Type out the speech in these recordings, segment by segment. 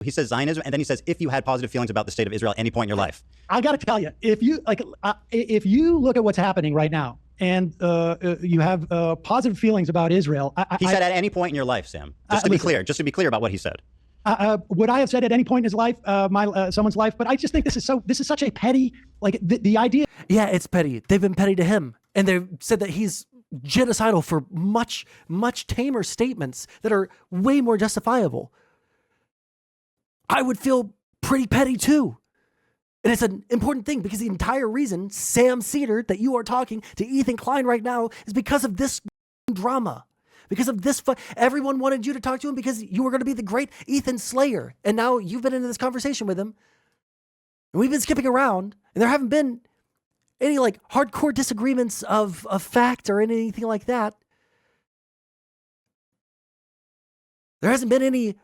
He says Zionism, and then he says, if you had positive feelings about the state of Israel at any point in your life. I got to tell you, if you look at what's happening right now, and you have positive feelings about Israel, he said at any point in your life, Sam. Just to be clear about what he said. Would I have said at any point in his life, someone's life? But I just think this is such a petty, like the idea. Yeah, it's petty. They've been petty to him, and they've said that he's genocidal for much tamer statements that are way more justifiable. I would feel pretty petty too. And it's an important thing because the entire reason Sam Seder that you are talking to Ethan Klein right now is because of this drama. Because of this, everyone wanted you to talk to him because you were going to be the great Ethan Slayer. And now you've been into this conversation with him. And we've been skipping around. And there haven't been any like hardcore disagreements of fact or anything like that. There hasn't been any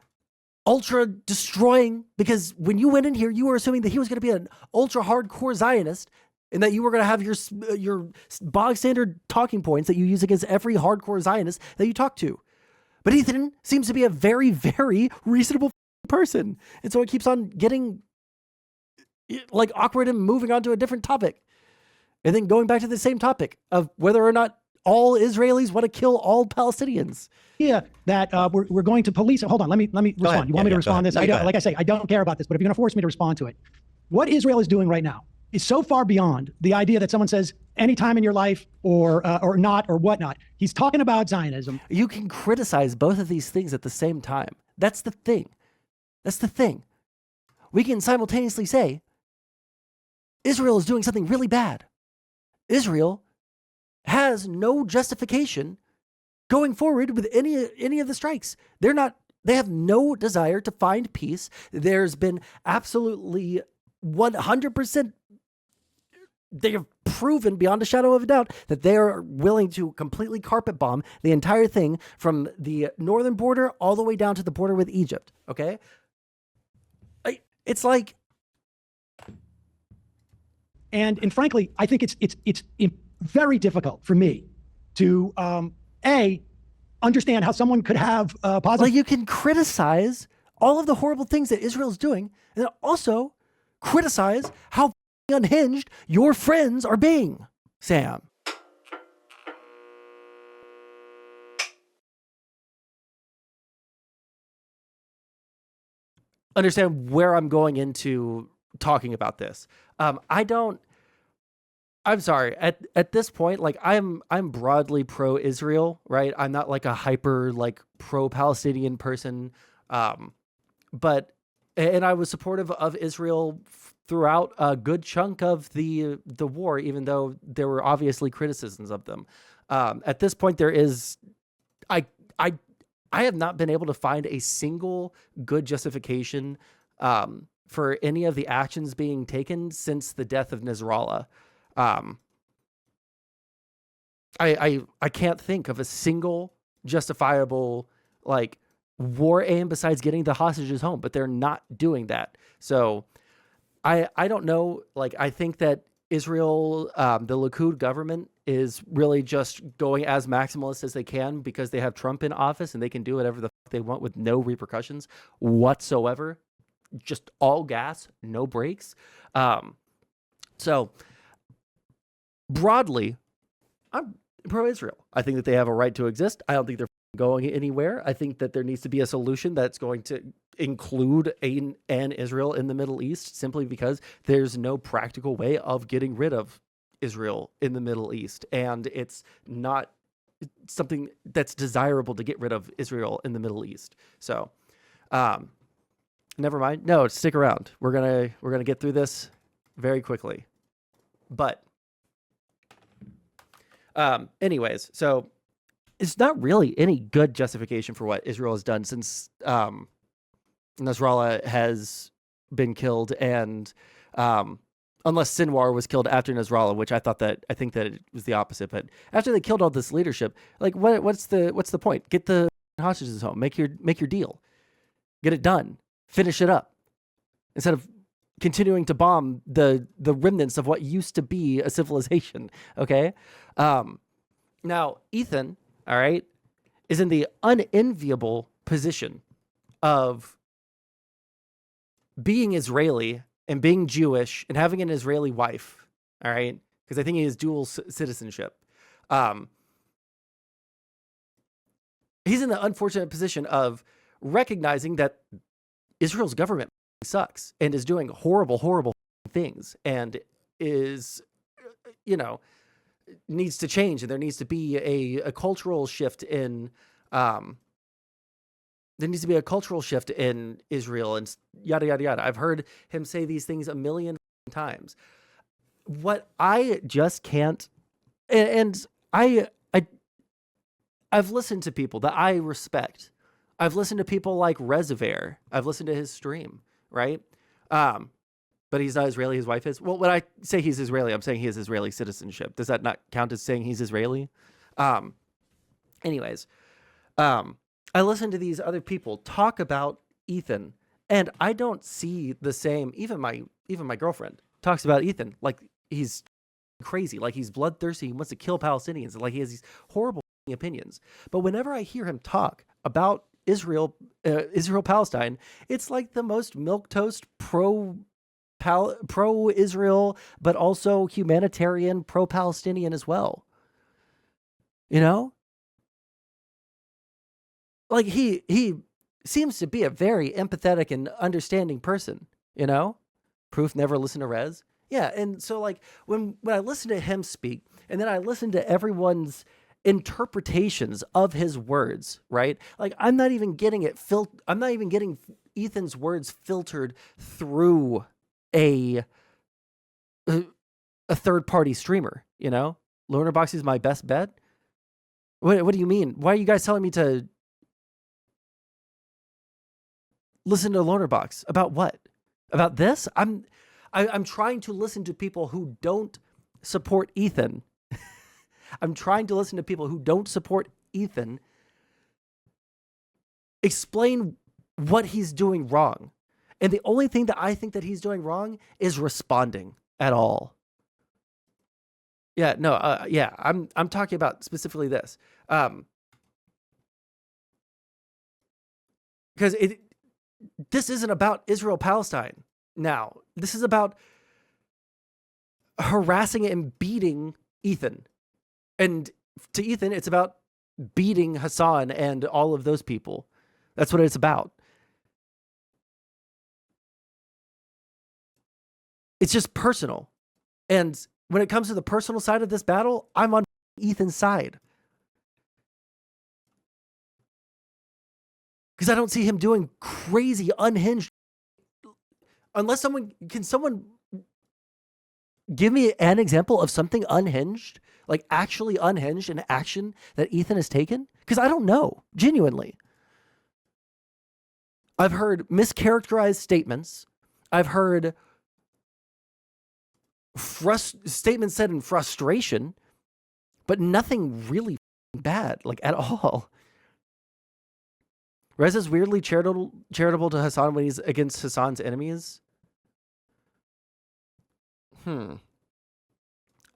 ultra destroying, because when you went in here, you were assuming that he was going to be an ultra hardcore Zionist and that you were going to have your bog standard talking points that you use against every hardcore Zionist that you talk to. But Ethan seems to be a very, very reasonable person. And so it keeps on getting like awkward and moving on to a different topic. And then going back to the same topic of whether or not all Israelis want to kill all Palestinians. Yeah, that we're going to police. Hold on, let me respond. You want me to respond to this? Like I say, I don't care about this, but if you're going to force me to respond to it, what Israel is doing right now is so far beyond the idea that someone says any time in your life or not or whatnot. He's talking about Zionism. You can criticize both of these things at the same time. That's the thing. That's the thing. We can simultaneously say Israel is doing something really bad. Israel has no justification going forward with any of the strikes. They have no desire to find peace. There's been absolutely 100%. They have proven beyond a shadow of a doubt that they are willing to completely carpet bomb the entire thing from the northern border all the way down to the border with Egypt. Okay. It's like, and frankly, I think it's very difficult for me to understand how someone could have positive. Well, you can criticize all of the horrible things that Israel's doing, and then also criticize how unhinged your friends are being, Sam. Understand where I'm going into talking about this. I'm sorry. At this point, like I'm broadly pro-Israel, right? I'm not like a hyper like pro-Palestinian person, and I was supportive of Israel throughout a good chunk of the war, even though there were obviously criticisms of them. At this point, I have not been able to find a single good justification for any of the actions being taken since the death of Nasrallah. I can't think of a single justifiable like war aim besides getting the hostages home, but they're not doing that. So I don't know. Like, I think that Israel, the Likud government is really just going as maximalist as they can because they have Trump in office and they can do whatever the fuck they want with no repercussions whatsoever. Just all gas, no brakes. So broadly, I'm pro-Israel. I think that they have a right to exist. I don't think they're going anywhere. I think that there needs to be a solution that's going to include an Israel in the Middle East, simply because there's no practical way of getting rid of Israel in the Middle East. And it's not something that's desirable to get rid of Israel in the Middle East. So, never mind. No, stick around. We're gonna get through this very quickly. But anyways, so it's not really any good justification for what Israel has done since Nasrallah has been killed, and unless Sinwar was killed after Nasrallah, which I think that it was the opposite. But after they killed all this leadership, like what's the point? Get the hostages home. Make your deal. Get it done. Finish it up. Instead of continuing to bomb the remnants of what used to be a civilization. Okay. Now Ethan, all right, is in the unenviable position of being Israeli and being Jewish and having an Israeli wife, all right? Because I think he has dual citizenship. He's in the unfortunate position of recognizing that Israel's government sucks and is doing horrible, horrible things and is, needs to change, and there needs to be a cultural shift in Israel and yada, yada, yada. I've heard him say these things a million times. What I just can't, and I've listened to people that I respect. I've listened to people like Reservoir. I've listened to his stream, right? But he's not Israeli. His wife is. Well, when I say he's Israeli, I'm saying he has Israeli citizenship. Does that not count as saying he's Israeli? Anyways, I listen to these other people talk about Ethan, and I don't see the same. Even my girlfriend talks about Ethan like he's crazy, like he's bloodthirsty. He wants to kill Palestinians, like he has these horrible opinions. But whenever I hear him talk about Israel, Palestine, it's like the most milquetoast pro-Israel, but also humanitarian, pro-Palestinian as well. Like he seems to be a very empathetic and understanding person. Proof never listen to Rez. Yeah, and so like when I listen to him speak, and then I listen to everyone's interpretations of his words, right? Like I'm not even getting Ethan's words filtered through a third-party streamer, Lonerbox is my best bet. What do you mean? Why are you guys telling me to listen to Lonerbox? About what? About this? I'm trying to listen to people who don't support Ethan. I'm trying to listen to people who don't support Ethan explain what he's doing wrong. And the only thing that I think that he's doing wrong is responding at all. Yeah, no, I'm talking about specifically this. Because this isn't about Israel-Palestine now. This is about harassing and beating Ethan. And to Ethan, it's about beating Hasan and all of those people. That's what it's about. It's just personal. And when it comes to the personal side of this battle, I'm on Ethan's side. Because I don't see him doing crazy, unhinged. Unless someone give me an example of something unhinged, like actually unhinged in action that Ethan has taken? Because I don't know, genuinely. I've heard mischaracterized statements. I've heard statements said in frustration, but nothing really bad, like at all. Rez is weirdly charitable to Hasan when he's against Hasan's enemies.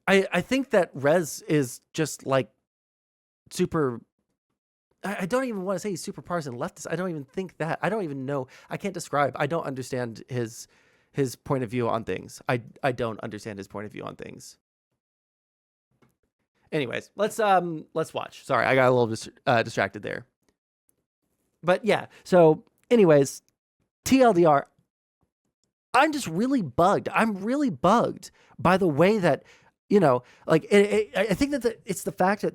I think that Rez is just like super. I don't even want to say he's super partisan leftist. I don't even think that. I don't even know. I can't describe. I don't understand his point of view on things. I don't understand his point of view on things. Anyways, let's watch. Sorry, I got a little distracted there. But yeah, so anyways, TLDR, I'm just really bugged. I'm really bugged by the way that, I think that it's the fact that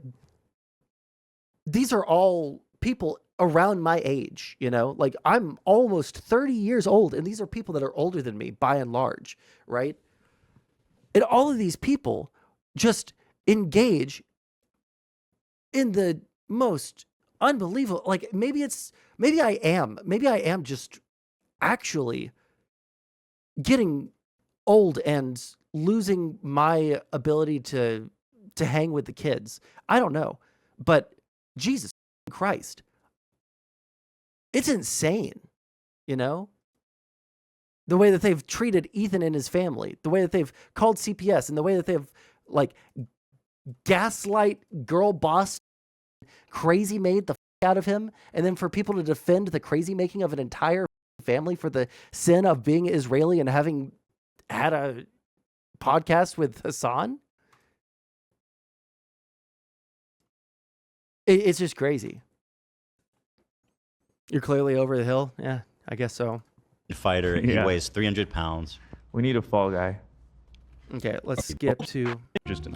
these are all people around my age, like I'm almost 30 years old, and these are people that are older than me by and large, right? And all of these people just engage in the most unbelievable, like maybe I am just actually getting old and losing my ability to hang with the kids. I don't know, but Jesus Christ, it's insane, the way that they've treated Ethan and his family, the way that they've called CPS, and the way that they've like gaslight girl boss crazy made the out of him, and then for people to defend the crazy making of an entire family for the sin of being Israeli and having had a podcast with Hasan? It's just crazy. You're clearly over the hill. Yeah, I guess so. Fighter. He weighs 300 pounds. We need a fall guy. Okay, let's skip to... Interesting.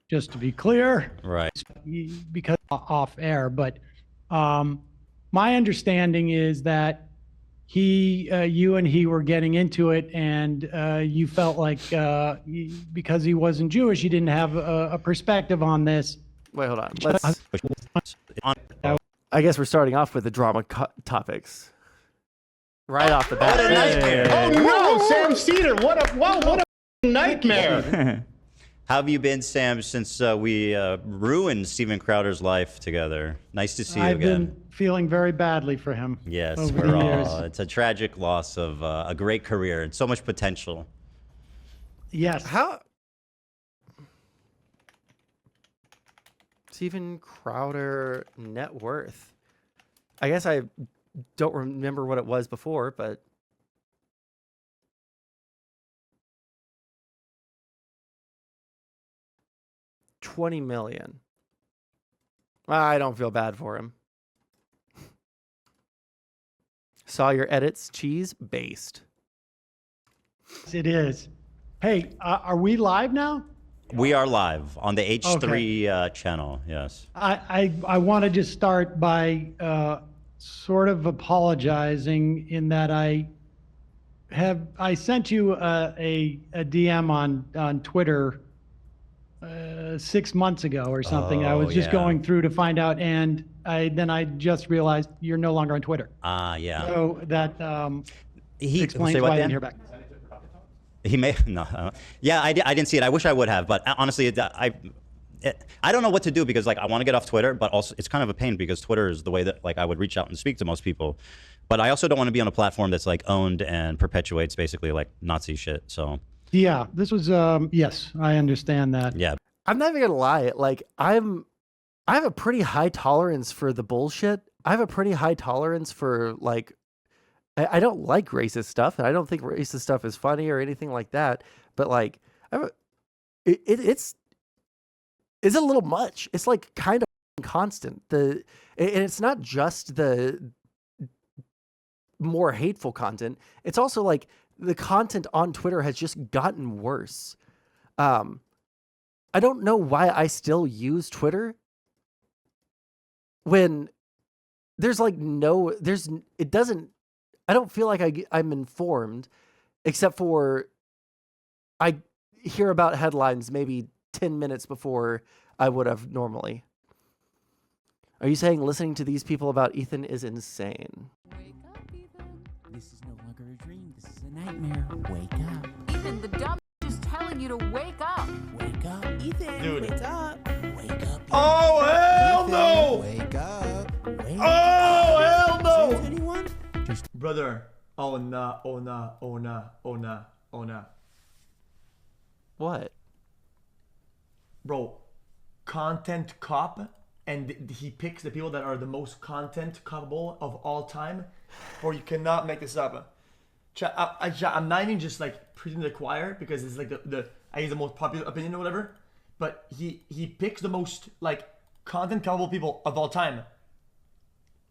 Just to be clear, Right. because off air, but my understanding is that you and he were getting into it, and you felt like because he wasn't Jewish, you didn't have a perspective on this. Wait, hold on. I guess we're starting off with the drama topics. Right off the bat. What a nightmare. Oh no, Sam Seder, what a nightmare. How have you been, Sam, since we ruined Steven Crowder's life together? Nice to see you again. I've been feeling very badly for him. Yes, over we're the years. all. It's a tragic loss of a great career and so much potential. Yes. How? Steven Crowder net worth. I guess I don't remember what it was before, but $20 million. I don't feel bad for him. Saw your edits, cheese based. It is. Hey, are we live now? We are live on the H3 channel, yes. I want to just start by sort of apologizing in that I sent you a DM on Twitter 6 months ago or something. I was just going through to find out, and I just realized you're no longer on Twitter. Yeah. So that explains say why what, I didn't Dan? hear back. He may no. Yeah, I didn't see it. I wish I would have, but honestly, I don't know what to do because like I want to get off Twitter, but also it's kind of a pain because Twitter is the way that like I would reach out and speak to most people. But I also don't want to be on a platform that's like owned and perpetuates basically like Nazi shit. So Yeah, this was yes, I understand that. yeah. I'm not even gonna lie. Like I have a pretty high tolerance for the bullshit. I have a pretty high tolerance for like, I don't like racist stuff, and I don't think racist stuff is funny or anything like that. But like, it's a little much. It's like kind of constant. And it's not just the more hateful content. It's also like the content on Twitter has just gotten worse. I don't know why I still use Twitter when there's like I don't feel like I'm informed, except for I hear about headlines maybe 10 minutes before I would have normally. Are you saying listening to these people about Ethan is insane? Wake up, Ethan. This is no longer a dream. This is a nightmare. Wake up. Ethan, the dumb is telling you to wake up. Wake up, Ethan. Dude. Wake up. Wake up. Oh hell no! Wake up. Wake Oh hell no! up. Anyone? Just Brother. Oh nah, oh nah, oh nah, oh nah, oh nah. What? Bro, content cop, and he picks the people that are the most content copable of all time. Or you cannot make this up. I'm not even just like preaching to the choir because it's like the I use the most popular opinion or whatever. But he picks the most like content copable people of all time,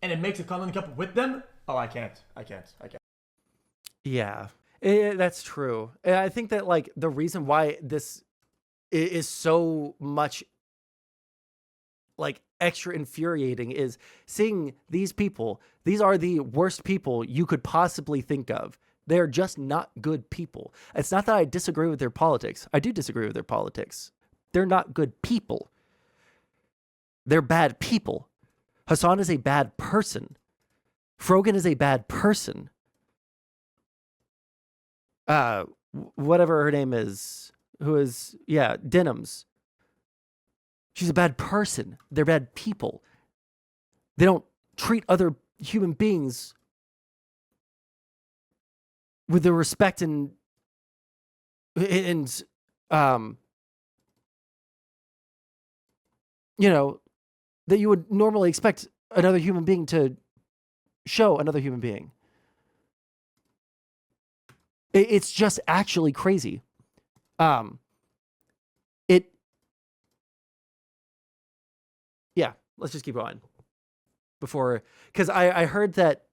and it makes a content cup with them. Oh, I can't. Yeah, that's true. And I think that like the reason why this is so much like extra infuriating is seeing these people. These are the worst people you could possibly think of. They're just not good people. It's not that I disagree with their politics. I do disagree with their politics. They're not good people. They're bad people. Hasan is a bad person. Frogan is a bad person. Whatever her name is, Denims. She's a bad person. They're bad people. They don't treat other human beings with the respect and that you would normally expect another human being to show another human being. It's just actually crazy. Yeah, let's just keep going. Because I heard that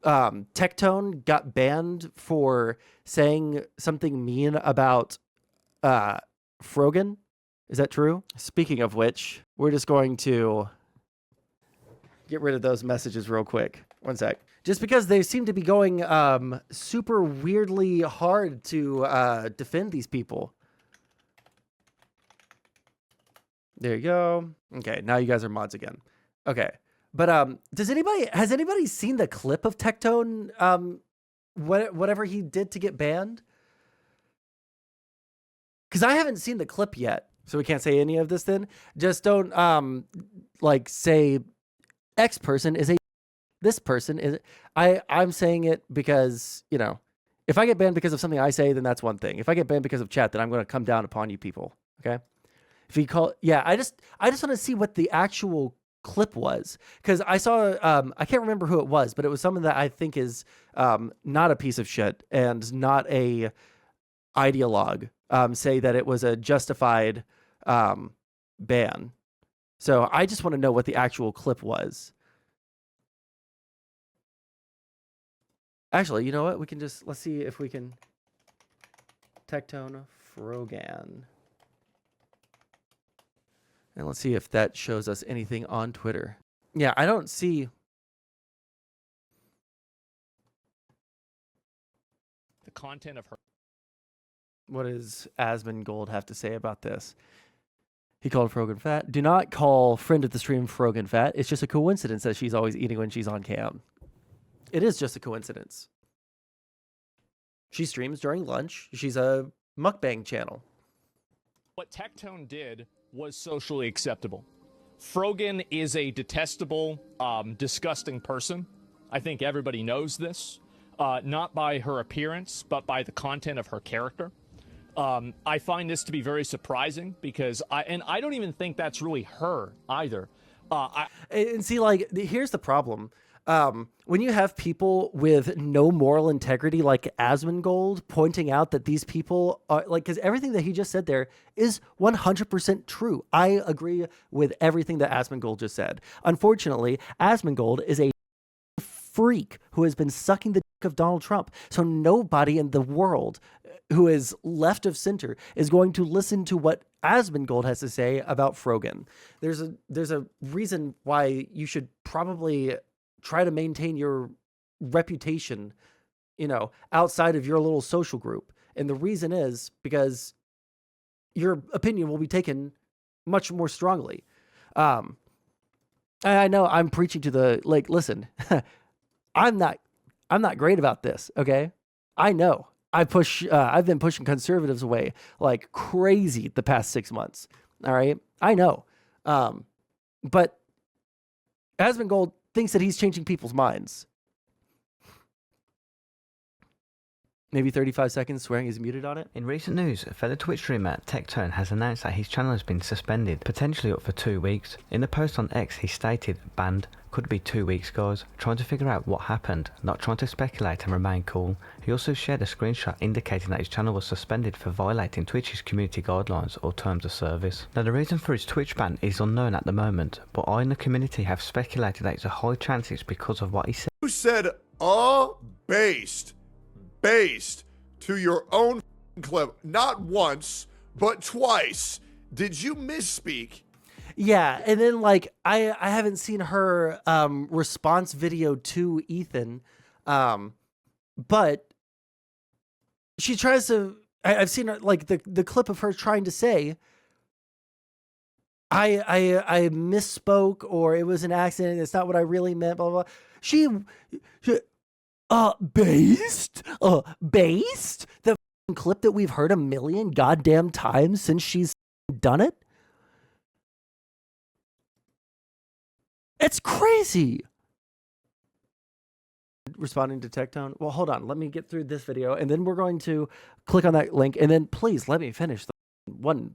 Tekton got banned for saying something mean about Frogan. Is that true? Speaking of which, we're just going to get rid of those messages real quick. One sec. Just because they seem to be going super weirdly hard to defend these people. There you go. Okay, now you guys are mods again. Okay. But has anybody seen the clip of Tekton whatever he did to get banned? Because I haven't seen the clip yet, so we can't say any of this then. Just don't like say X person is a this person is I'm saying it because, you know, if I get banned because of something I say, then that's one thing. If I get banned because of chat, then I'm going to come down upon you people, okay? If you call I just want to see what the actual clip was, because I saw I can't remember who it was, but it was someone that I think is not a piece of shit and not a ideologue say that it was a justified ban. So I just want to know what the actual clip was. Actually, you know what? We can just let's see if we can Tekton Frogan. And let's see if that shows us anything on Twitter. Yeah, I don't see the content of her. What does Asmongold have to say about this? He called Frogan fat. Do not call friend of the stream Frogan fat. It's just a coincidence that she's always eating when she's on cam. It is just a coincidence. She streams during lunch. She's a mukbang channel. What Tekton did was socially acceptable. Frogan is a detestable, disgusting person. I think everybody knows this, not by her appearance, but by the content of her character. I find this to be very surprising because I don't even think that's really her either. And see, like, here's the problem. When you have people with no moral integrity like Asmongold pointing out that these people are like, because everything that he just said there is 100% true. I agree with everything that Asmongold just said. Unfortunately, Asmongold is a freak who has been sucking the dick of Donald Trump. So nobody in the world who is left of center is going to listen to what Asmongold has to say about Frogan. There's a reason why you should probably try to maintain your reputation, you know, outside of your little social group. And the reason is because your opinion will be taken much more strongly. I know I'm preaching to the, like, listen, I'm not great about this. Okay. I know I've been pushing conservatives away like crazy the past 6 months. All right. I know. But Asmongold thinks that he's changing people's minds. Maybe 35 seconds, swearing is muted on it. In recent news, fellow Twitch streamer Tekton has announced that his channel has been suspended, potentially up for 2 weeks. In the post on X, he stated, banned, could be 2 weeks guys, trying to figure out what happened, not trying to speculate and remain cool. He also shared a screenshot indicating that his channel was suspended for violating Twitch's community guidelines or terms of service. Now the reason for his Twitch ban is unknown at the moment, but I in the community have speculated that it's a high chance it's because of what he said. You said based to your own clip, not once, but twice. Did you misspeak? Yeah, and then like I haven't seen her response video to Ethan, but she tries to. I've seen her like the clip of her trying to say, I misspoke or it was an accident. It's not what I really meant. Blah blah. Blah. She based the clip that we've heard a million goddamn times since she's done it. It's crazy. Responding to Tekton. Well, hold on. Let me get through this video, and then we're going to click on that link, and then please let me finish the one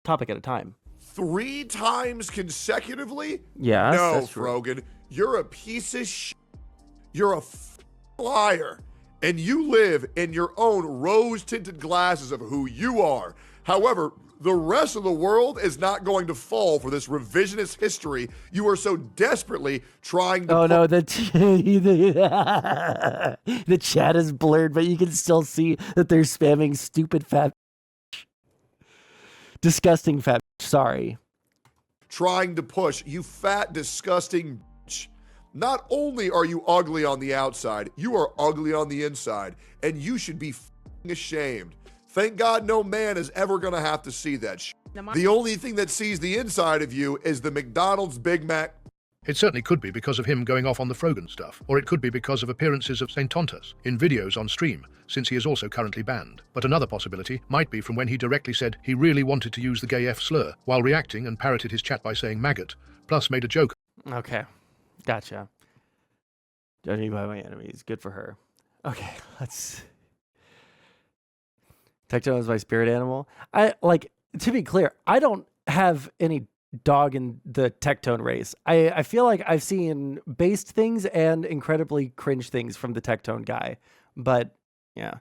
topic at a time. 3 times consecutively? Yeah. No, Frogan. You're a piece of shit. You're a liar. and you live in your own rose-tinted glasses of who you are. However, the rest of the world is not going to fall for this revisionist history you are so desperately trying to... Oh, no, the chat is blurred, but you can still see that they're spamming stupid fat... Disgusting fat... Sorry. Trying to push, you fat, disgusting... Not only are you ugly on the outside, you are ugly on the inside, and you should be ashamed. Thank God no man is ever going to have to see that shit. The only thing that sees the inside of you is the McDonald's Big Mac. It certainly could be because of him going off on the Frogan stuff, or it could be because of appearances of St. Tontas in videos on stream, since he is also currently banned. But another possibility might be from when he directly said he really wanted to use the gay F slur, while reacting and parroted his chat by saying maggot, plus made a joke. Okay, gotcha. Judging by my enemies, good for her. Okay, let's... Tekton is my spirit animal. To be clear, I don't have any dog in the Tekton race. I feel like I've seen based things and incredibly cringe things from the Tekton guy. But, yeah.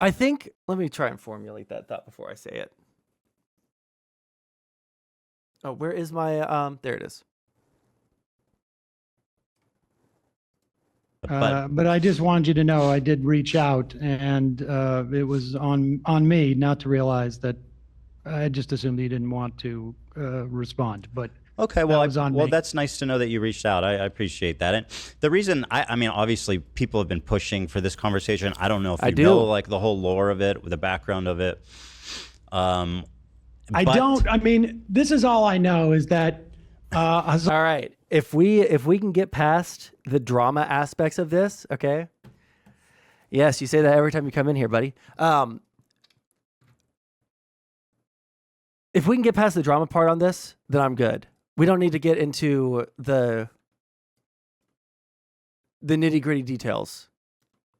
I think, let me try and formulate that thought before I say it. Oh, where is my, there it is. But I just wanted you to know I did reach out, and it was on me not to realize that I just assumed he didn't want to respond. But okay, well, that's nice to know that you reached out. I appreciate that. And the reason, I mean, obviously, people have been pushing for this conversation. I don't know if you know like the whole lore of it, the background of it. I mean, this is all I know is that. All right. If we can get past the drama aspects of this, okay? Yes, you say that every time you come in here, buddy. If we can get past the drama part on this, then I'm good. We don't need to get into the nitty-gritty details.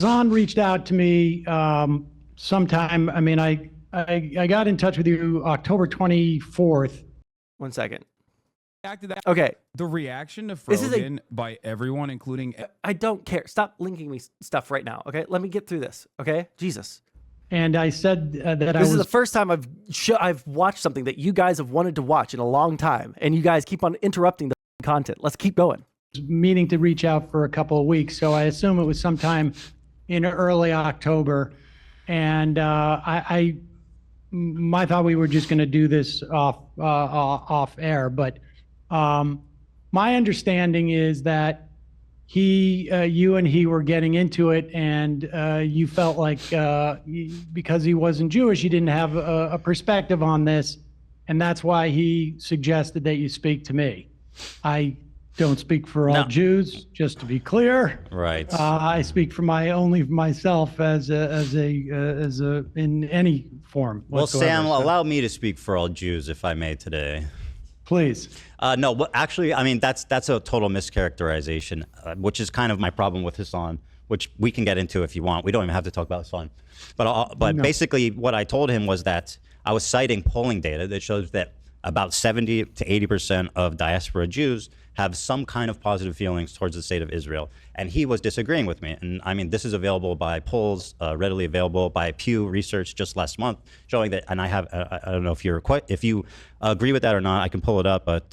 Hasan reached out to me sometime. I mean, I got in touch with you October 24th. 1 second. That. Okay. The reaction to Frogan by everyone, including... I don't care. Stop linking me stuff right now, okay? Let me get through this, okay? Jesus. And I said that this is the first time I've watched something that you guys have wanted to watch in a long time, and you guys keep on interrupting the content. Let's keep going. Meaning to reach out for a couple of weeks, so I assume it was sometime in early October, and my thought we were just going to do this off air, but my understanding is that you and he were getting into it, and you felt like because he wasn't Jewish, he didn't have a perspective on this, and that's why he suggested that you speak to me. I don't speak for all Jews, just to be clear. Right. I speak only for myself as a in any form. Well, Sam, allow me to speak for all Jews, if I may, today. Please. No, but actually, I mean, that's a total mischaracterization, which is kind of my problem with Hasan, which we can get into if you want. We don't even have to talk about Hasan. But basically, what I told him was that I was citing polling data that shows that about 70 to 80% of diaspora Jews have some kind of positive feelings towards the state of Israel. And he was disagreeing with me. And I mean, this is available by polls, readily available by Pew Research just last month, showing that, and I don't know if you agree with that or not, I can pull it up, but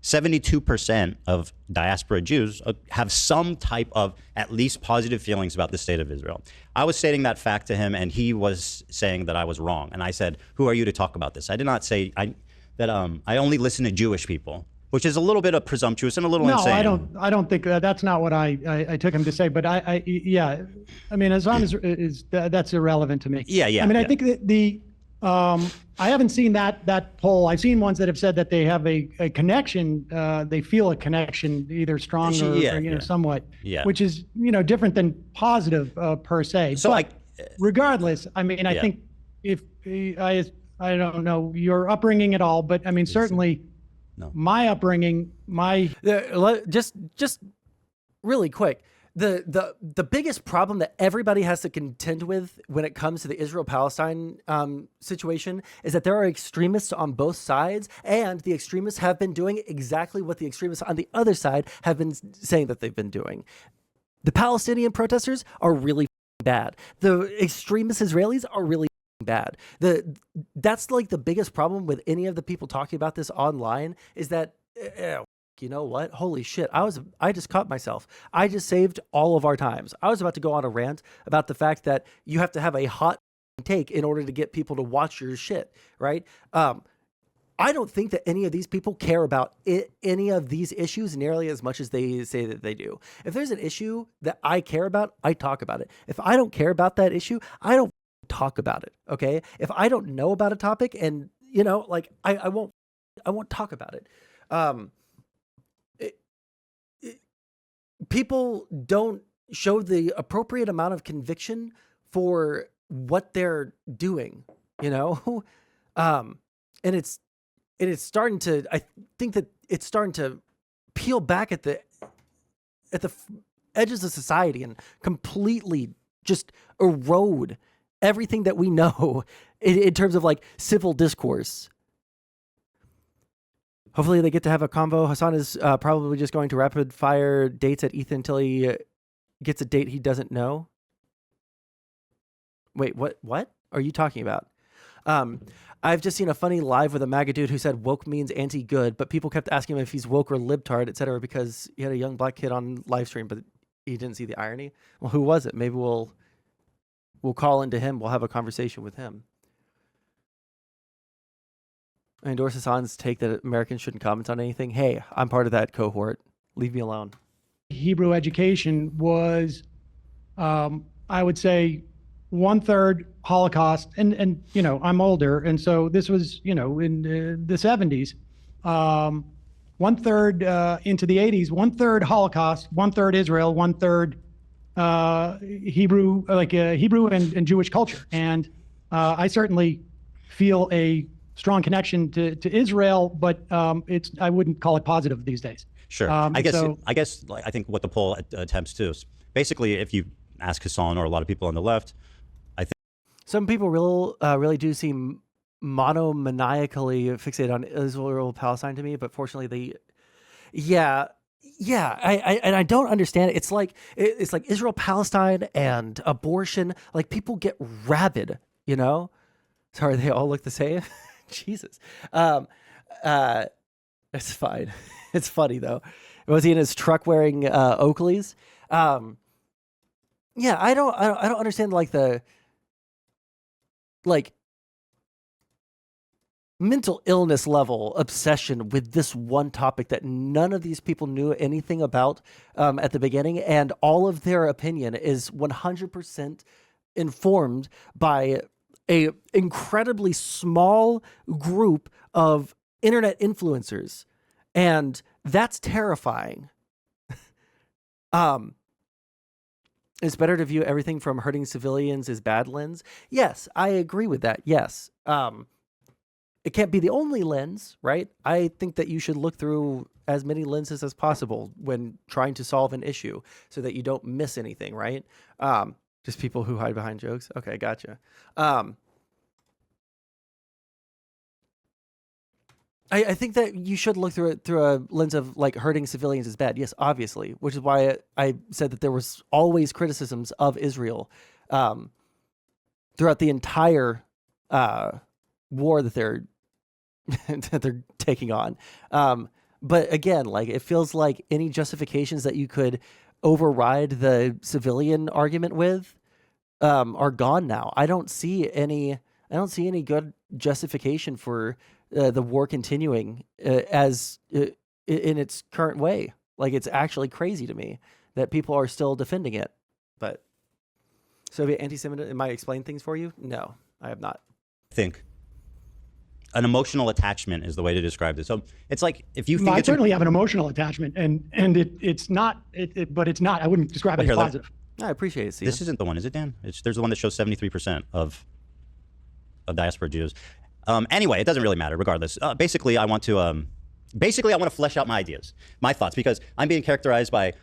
72% of diaspora Jews have some type of at least positive feelings about the state of Israel. I was stating that fact to him, and he was saying that I was wrong. And I said, who are you to talk about this? I did not say that I only listen to Jewish people, which is a little bit of presumptuous and a little insane. No, I don't think that's not what I took him to say. But yeah, I mean, as long as that's irrelevant to me. Yeah. I mean, I think that I haven't seen that poll. I've seen ones that have said that they have a connection. They feel a connection, either strong or somewhat. Yeah. Which is different than positive per se. So but regardless, I mean, I think if I don't know your upbringing at all, but I mean, certainly. No. My upbringing, just really quick. the biggest problem that everybody has to contend with when it comes to the Israel-Palestine situation is that there are extremists on both sides, and the extremists have been doing exactly what the extremists on the other side have been saying that they've been doing. The Palestinian protesters are really bad. The extremist Israelis are really bad. That's like the biggest problem with any of the people talking about this online is that, you know what? Holy shit. I just caught myself. I just saved all of our times. I was about to go on a rant about the fact that you have to have a hot take in order to get people to watch your shit, right? I don't think that any of these people care about any of these issues nearly as much as they say that they do. If there's an issue that I care about, I talk about it. If I don't care about that issue, I don't talk about it. Okay. If I don't know about a topic and, you know, like I won't talk about it. People don't show the appropriate amount of conviction for what they're doing, you know? And it's starting to, I think that it's starting to peel back at the edges of society and completely just erode everything that we know in terms of like civil discourse. Hopefully they get to have a convo. Hasan is probably just going to rapid fire dates at Ethan until he gets a date he doesn't know. Wait, what are you talking about? I've just seen a funny live with a MAGA dude who said woke means anti-good, but people kept asking him if he's woke or libtard, etc., because he had a young black kid on live stream, but he didn't see the irony. Well, who was it? Maybe we'll call into him. We'll have a conversation with him. I endorse Hasan's take that Americans shouldn't comment on anything. Hey, I'm part of that cohort. Leave me alone. Hebrew education was, I would say, 1/3 Holocaust, and you know, I'm older, and so this was, you know, in the 70s. 1/3 into the 80s, 1/3 Holocaust, 1/3 Israel, 1/3 Hebrew, Hebrew and Jewish culture. And I certainly feel a strong connection to Israel, but I wouldn't call it positive these days. Sure. I guess I think what the poll attempts to is basically, if you ask Hasan or a lot of people on the left, I think some people really do seem monomaniacally fixated on Israel Palestine to me, but fortunately I don't understand it. It's like Israel Palestine and abortion. Like people get rabid, you know. Sorry, they all look the same. Jesus. It's fine. It's funny though. Was he in his truck wearing Oakleys? Yeah, I don't understand like the mental illness level obsession with this one topic that none of these people knew anything about at the beginning, and all of their opinion is 100% informed by a incredibly small group of internet influencers, and that's terrifying. It's better to view everything from hurting civilians as bad lens. Yes, I agree with that. Yes. It can't be the only lens, right? I think that you should look through as many lenses as possible when trying to solve an issue so that you don't miss anything, right? Just people who hide behind jokes. Okay, gotcha. I think that you should look through it through a lens of like hurting civilians is bad. Yes, obviously, which is why I said that there was always criticisms of Israel throughout the entire war that they're taking on. But again, like it feels like any justifications that you could override the civilian argument with are gone now. I don't see any good justification for the war continuing as in its current way. Like it's actually crazy to me that people are still defending it. But Soviet anti-Semitism, am I explain things for you? No, I have not. I think an emotional attachment is the way to describe this. So it's like if you think I certainly have an emotional attachment, and it's not, but it's not. I wouldn't describe it as positive. I appreciate it. This isn't the one, is it, Dan? There's the one that shows 73% of diaspora Jews. Anyway, it doesn't really matter. Regardless, basically, I want to basically, I want to flesh out my ideas, my thoughts, because I'm being characterized by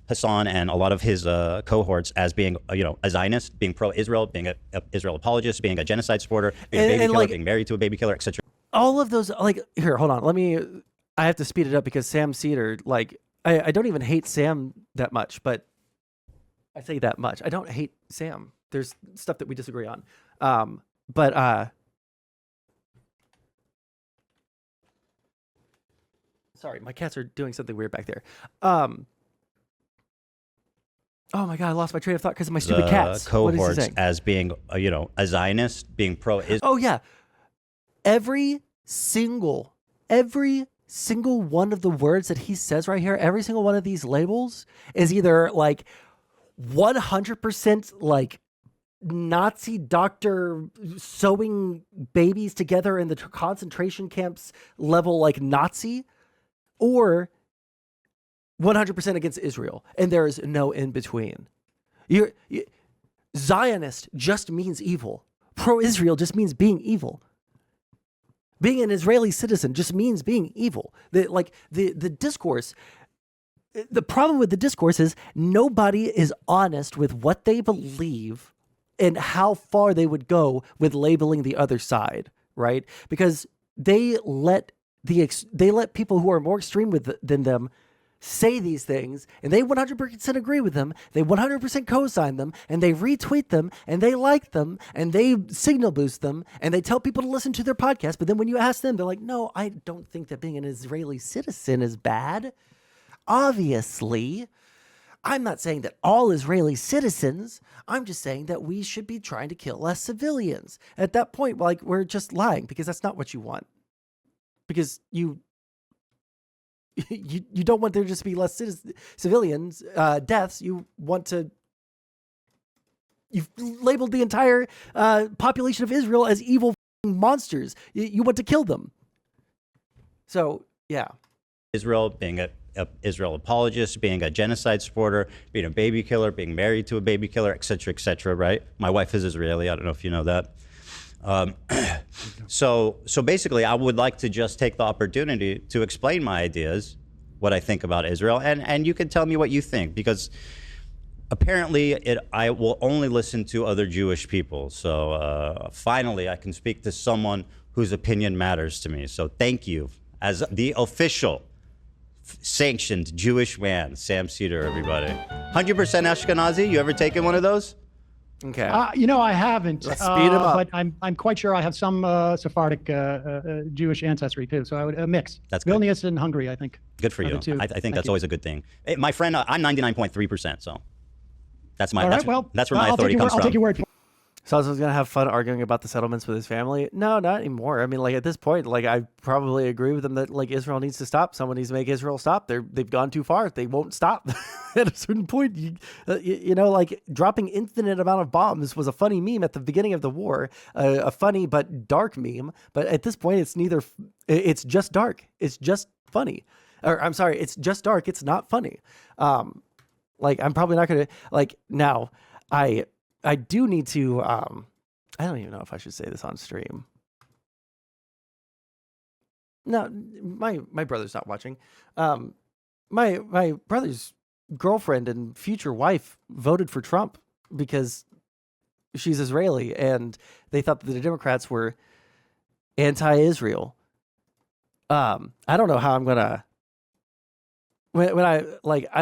Hasan and a lot of his cohorts as being, a Zionist, being pro-Israel, being a Israel apologist, being a genocide supporter, being a baby killer, being married to a baby killer, etc. All of those, here, hold on. I have to speed it up because Sam Seder, I don't even hate Sam that much, but I say that much. I don't hate Sam. There's stuff that we disagree on. Sorry, my cats are doing something weird back there. Oh my God, I lost my train of thought because of my stupid cats. Cohorts as being, a Zionist, being pro-Israel. Oh yeah. Every single one of the words that he says right here, every single one of these labels is either 100% Nazi doctor sewing babies together in the concentration camps level Nazi, or 100% against Israel. And there is no in between. Zionist just means evil. Pro-Israel just means being evil. Being an Israeli citizen just means being evil. The discourse, the problem with the discourse is nobody is honest with what they believe and how far they would go with labeling the other side, right? Because they let people who are more extreme than them say these things, and they 100% agree with them, they 100% co-sign them, and they retweet them, and they like them, and they signal boost them, and they tell people to listen to their podcast, but then when you ask them, they're like, no, I don't think that being an Israeli citizen is bad. Obviously, I'm not saying that all Israeli citizens, I'm just saying that we should be trying to kill less civilians. At that point, we're just lying, because that's not what you want. Because you don't want there just to be less civilians deaths. You've labeled the entire population of Israel as evil monsters. You want to kill them. So yeah, Israel being a Israel apologist, being a genocide supporter, being a baby killer, being married to a baby killer, etc., right? My wife is Israeli. I don't know if you know that. So basically, I would like to just take the opportunity to explain my ideas, what I think about Israel, and you can tell me what you think, because apparently I will only listen to other Jewish people. So finally, I can speak to someone whose opinion matters to me. So thank you, as the official sanctioned Jewish man, Sam Seder, everybody. 100% Ashkenazi. You ever taken one of those? Okay. I haven't. Let's speed him up. But I'm quite sure I have some Sephardic Jewish ancestry too. So I would mix. That's good. Vilnius and Hungary, I think. Good for you. I think that's always a good thing. Hey, my friend, I'm 99.3%. So that's my. That's where my authority comes from. I'll take your word for it. So I was going to have fun arguing about the settlements with his family. No, not anymore. I mean, at this point, I probably agree with him that Israel needs to stop. Someone needs to make Israel stop. They've gone too far. They won't stop. At a certain point, dropping infinite amount of bombs was a funny meme at the beginning of the war, a funny but dark meme. But at this point, it's neither. It's just dark. It's just funny. Or I'm sorry, it's just dark. It's not funny. I'm probably not going to now. I do need to, I don't even know if I should say this on stream. No, my brother's not watching. My brother's girlfriend and future wife voted for Trump because she's Israeli, and they thought that the Democrats were anti-Israel. I don't know how I'm going to, when I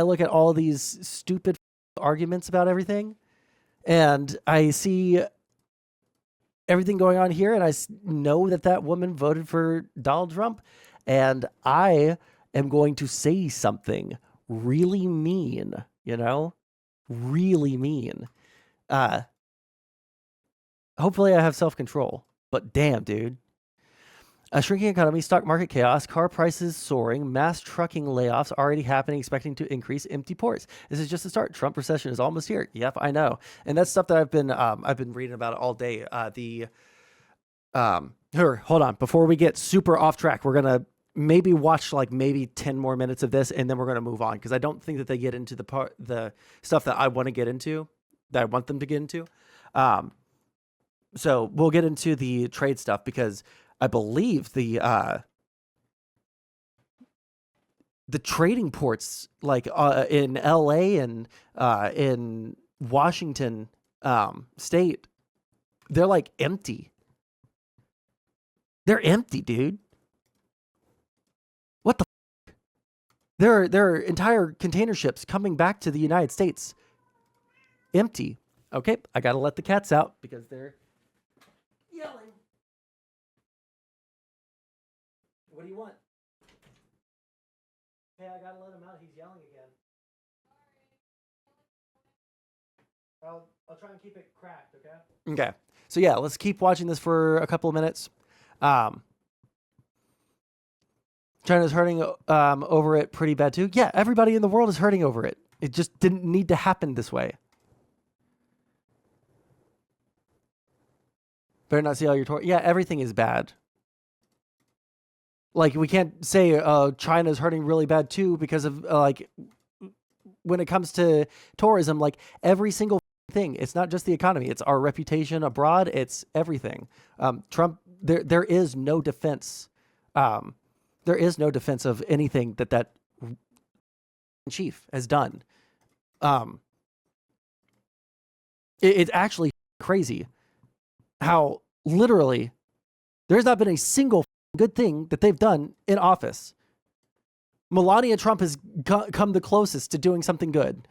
look at all these stupid arguments about everything, and I see everything going on here, and I know that woman voted for Donald Trump, and I am going to say something really mean, really mean. Hopefully I have self-control, but damn, dude. A shrinking economy, stock market chaos, car prices soaring, mass trucking layoffs already happening, expecting to increase empty ports. This is just the start. Trump recession is almost here. Yep, I know. And that's stuff that I've been reading about all day. Here, hold on. Before we get super off track, we're gonna maybe watch maybe 10 more minutes of this, and then we're gonna move on, because I don't think that they get into the stuff that I want to get into, that I want them to get into. So we'll get into the trade stuff, because I believe the the trading ports, like in LA and in Washington state, they're like empty. They're empty, dude. What the f-? There are entire container ships coming back to the United States empty. Okay, I gotta let the cats out because they're yelling. What do you want? Hey, I gotta let him out. He's yelling again. I'll try and keep it cracked, okay? Okay. So yeah, let's keep watching this for a couple of minutes. China's hurting over it pretty bad too. Yeah, everybody in the world is hurting over it. It just didn't need to happen this way. Better not see all your toys. Yeah, everything is bad. Like, we can't say China's hurting really bad too because of like when it comes to tourism, like every single thing. It's not just the economy. It's our reputation abroad. It's everything. Trump, there is no defense. There is no defense of anything that chief has done. It's actually crazy how literally there's not been a single good thing that they've done in office. Melania Trump has come the closest to doing something good.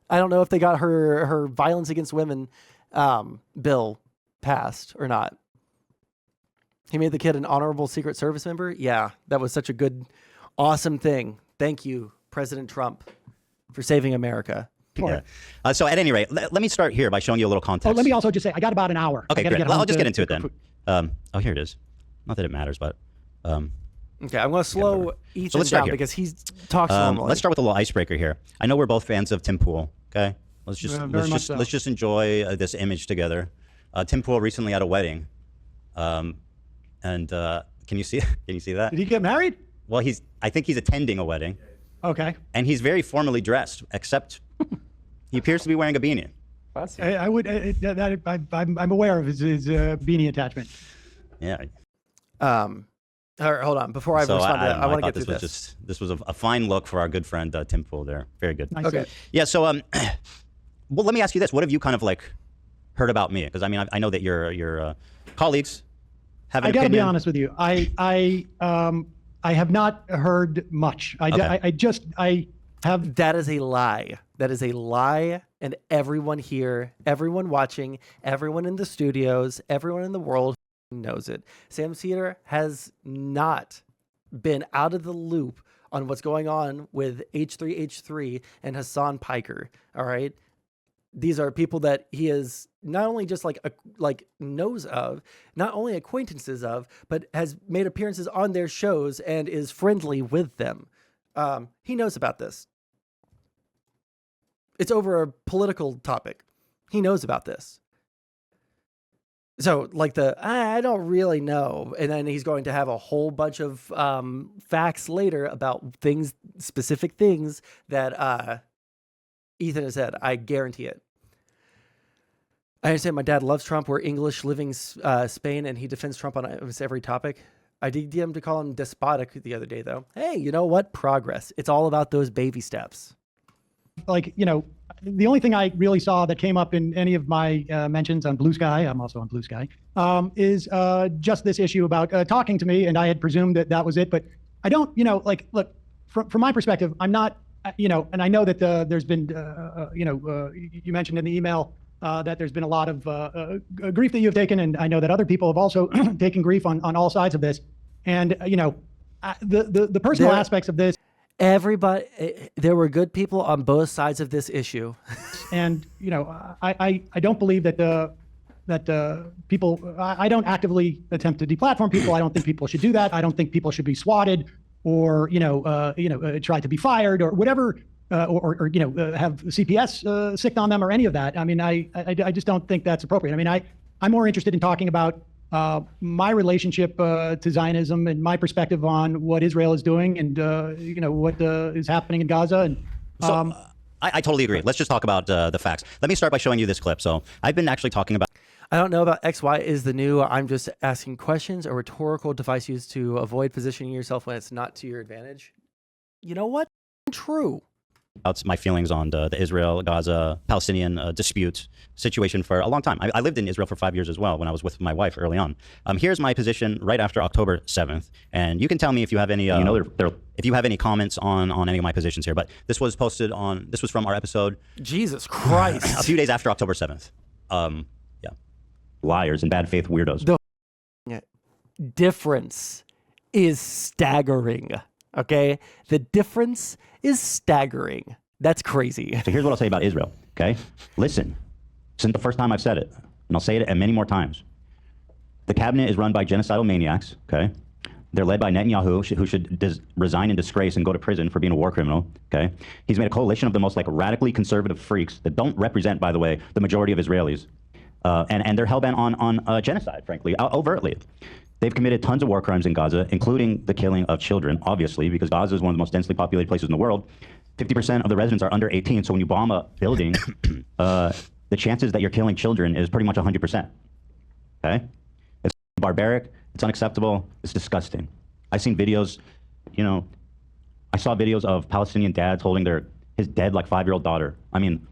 I don't know if they got her violence against women bill passed or not. He made the kid an honorable Secret Service member. Yeah, that was such a good, awesome thing. Thank you, President Trump, for saving America. Yeah. So at any rate, let me start here by showing you a little context. Oh, let me also just say, I got about an hour. Okay, great. I'll just get into it then. Oh, here it is. Not that it matters, but... okay, I'm going to slow Ethan down because he talks normally. Let's start with a little icebreaker here. I know we're both fans of Tim Pool, okay? Let's just enjoy this image together. Tim Pool recently had a wedding. Can you see that? Did he get married? Well, I think he's attending a wedding. Okay. And he's very formally dressed, except he appears to be wearing a beanie. I'm aware of his beanie attachment. Yeah. Hold on. Before I respond to that, I want to get through this. This was a fine look for our good friend Tim Pool there. Very good. Nice. Okay. Yeah. So well, let me ask you this: what have you kind of like heard about me? Because I mean, I know that your colleagues have an opinion. I got to be honest with you. I have not heard much. I have. That is a lie. That is a lie. And everyone here, everyone watching, everyone in the studios, everyone in the world knows it. Sam Seder has not been out of the loop on what's going on with H3H3 and Hasan Piker. All right. These are people that he is not only just like knows of, not only acquaintances of, but has made appearances on their shows and is friendly with them. He knows about this. It's over a political topic. He knows about this. So like I don't really know. And then he's going to have a whole bunch of facts later about specific things that Ethan has said. I guarantee it. I understand my dad loves Trump. We're English living Spain, and he defends Trump on almost every topic. I did DM to call him despotic the other day, though. Hey, you know what? Progress. It's all about those baby steps. Like, the only thing I really saw that came up in any of my mentions on Blue Sky, I'm also on Blue Sky, is just this issue about talking to me, and I had presumed that was it. But I don't, look, from my perspective, I'm not, and I know that there's been, you mentioned in the email that there's been a lot of grief that you've taken, and I know that other people have also taken grief on all sides of this. And, the personal aspects of this. Everybody, there were good people on both sides of this issue. And, I don't believe that people, I don't actively attempt to deplatform people. I don't think people should do that. I don't think people should be swatted or, try to be fired or whatever, or have CPS sicked on them or any of that. I mean, I just don't think that's appropriate. I mean, I'm more interested in talking about my relationship to Zionism and my perspective on what Israel is doing and, what is happening in Gaza. And so, I totally agree. Let's just talk about the facts. Let me start by showing you this clip. So I've been actually talking about... I don't know about XY is the new I'm just asking questions, a rhetorical device used to avoid positioning yourself when it's not to your advantage. you know what? True. That's my feelings on the Israel, Gaza, Palestinian dispute situation for a long time. I lived in Israel for 5 years as well when I was with my wife early on. Here's my position right after October 7th, and you can tell me if you have any, if you have any comments on any of my positions here. But this was posted on. This was from our episode. Jesus Christ! A few days after October 7th. Yeah, liars and bad faith weirdos. The difference is staggering. Okay, the difference is staggering. That's crazy. So here's what I'll say about Israel, okay? Listen, since the first time I've said it, and I'll say it many more times. The cabinet is run by genocidal maniacs, okay? They're led by Netanyahu, who should resign in disgrace and go to prison for being a war criminal, okay? He's made a coalition of the most radically conservative freaks that don't represent, by the way, the majority of Israelis. And they're hell-bent on genocide, frankly, overtly. They've committed tons of war crimes in Gaza, including the killing of children, obviously, because Gaza is one of the most densely populated places in the world. 50% of the residents are under 18, so when you bomb a building, the chances that you're killing children is pretty much 100%. Okay? It's barbaric, it's unacceptable, it's disgusting. I've seen videos, I saw videos of Palestinian dads holding his dead 5-year-old daughter. I mean,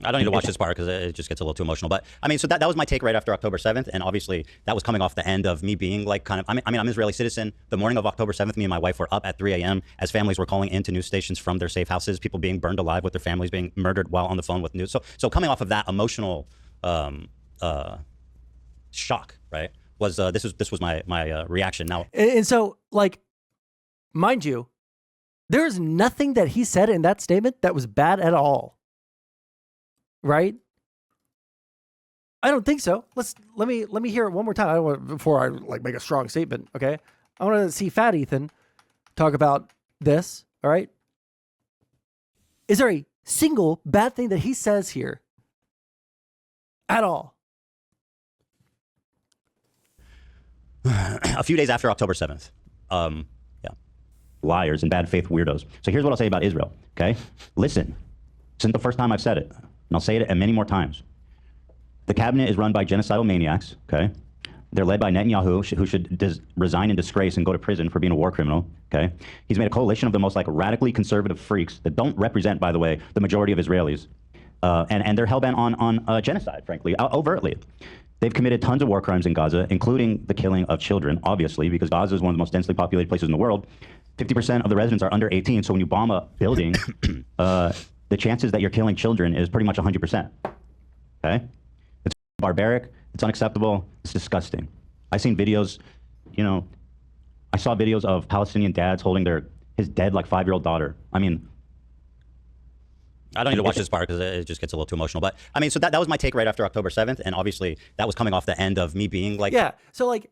I don't need to watch this part because it just gets a little too emotional. But I mean, so that was my take right after October 7th. And obviously that was coming off the end of me being I'm an Israeli citizen. The morning of October 7th, me and my wife were up at 3 a.m. as families were calling into news stations from their safe houses, people being burned alive with their families being murdered while on the phone with news. So coming off of that emotional shock, right, was this was my reaction. Now, and so mind you, there's nothing that he said in that statement that was bad at all. Right? I don't think so. Let me hear it one more time. I don't want before I make a strong statement. Okay, I want to see Fat Ethan talk about this. All right. Is there a single bad thing that he says here at all? A few days after October 7th. Yeah, liars and bad faith weirdos. So here's what I'll say about Israel. Okay, listen. Since the first time I've said it. And I'll say it many more times. The cabinet is run by genocidal maniacs, okay? They're led by Netanyahu, who should resign in disgrace and go to prison for being a war criminal, okay? He's made a coalition of the most radically conservative freaks that don't represent, by the way, the majority of Israelis. And they're hell-bent on genocide, frankly, overtly. They've committed tons of war crimes in Gaza, including the killing of children, obviously, because Gaza is one of the most densely populated places in the world. 50% of the residents are under 18, so when you bomb a building, the chances that you're killing children is pretty much 100%. Okay? It's barbaric, it's unacceptable, it's disgusting. I've seen videos, I saw videos of Palestinian dads holding his dead 5-year-old daughter. I mean, I don't need to watch this part because it just gets a little too emotional. But I mean, so that was my take right after October 7th. And obviously that was coming off the end of me being yeah. So he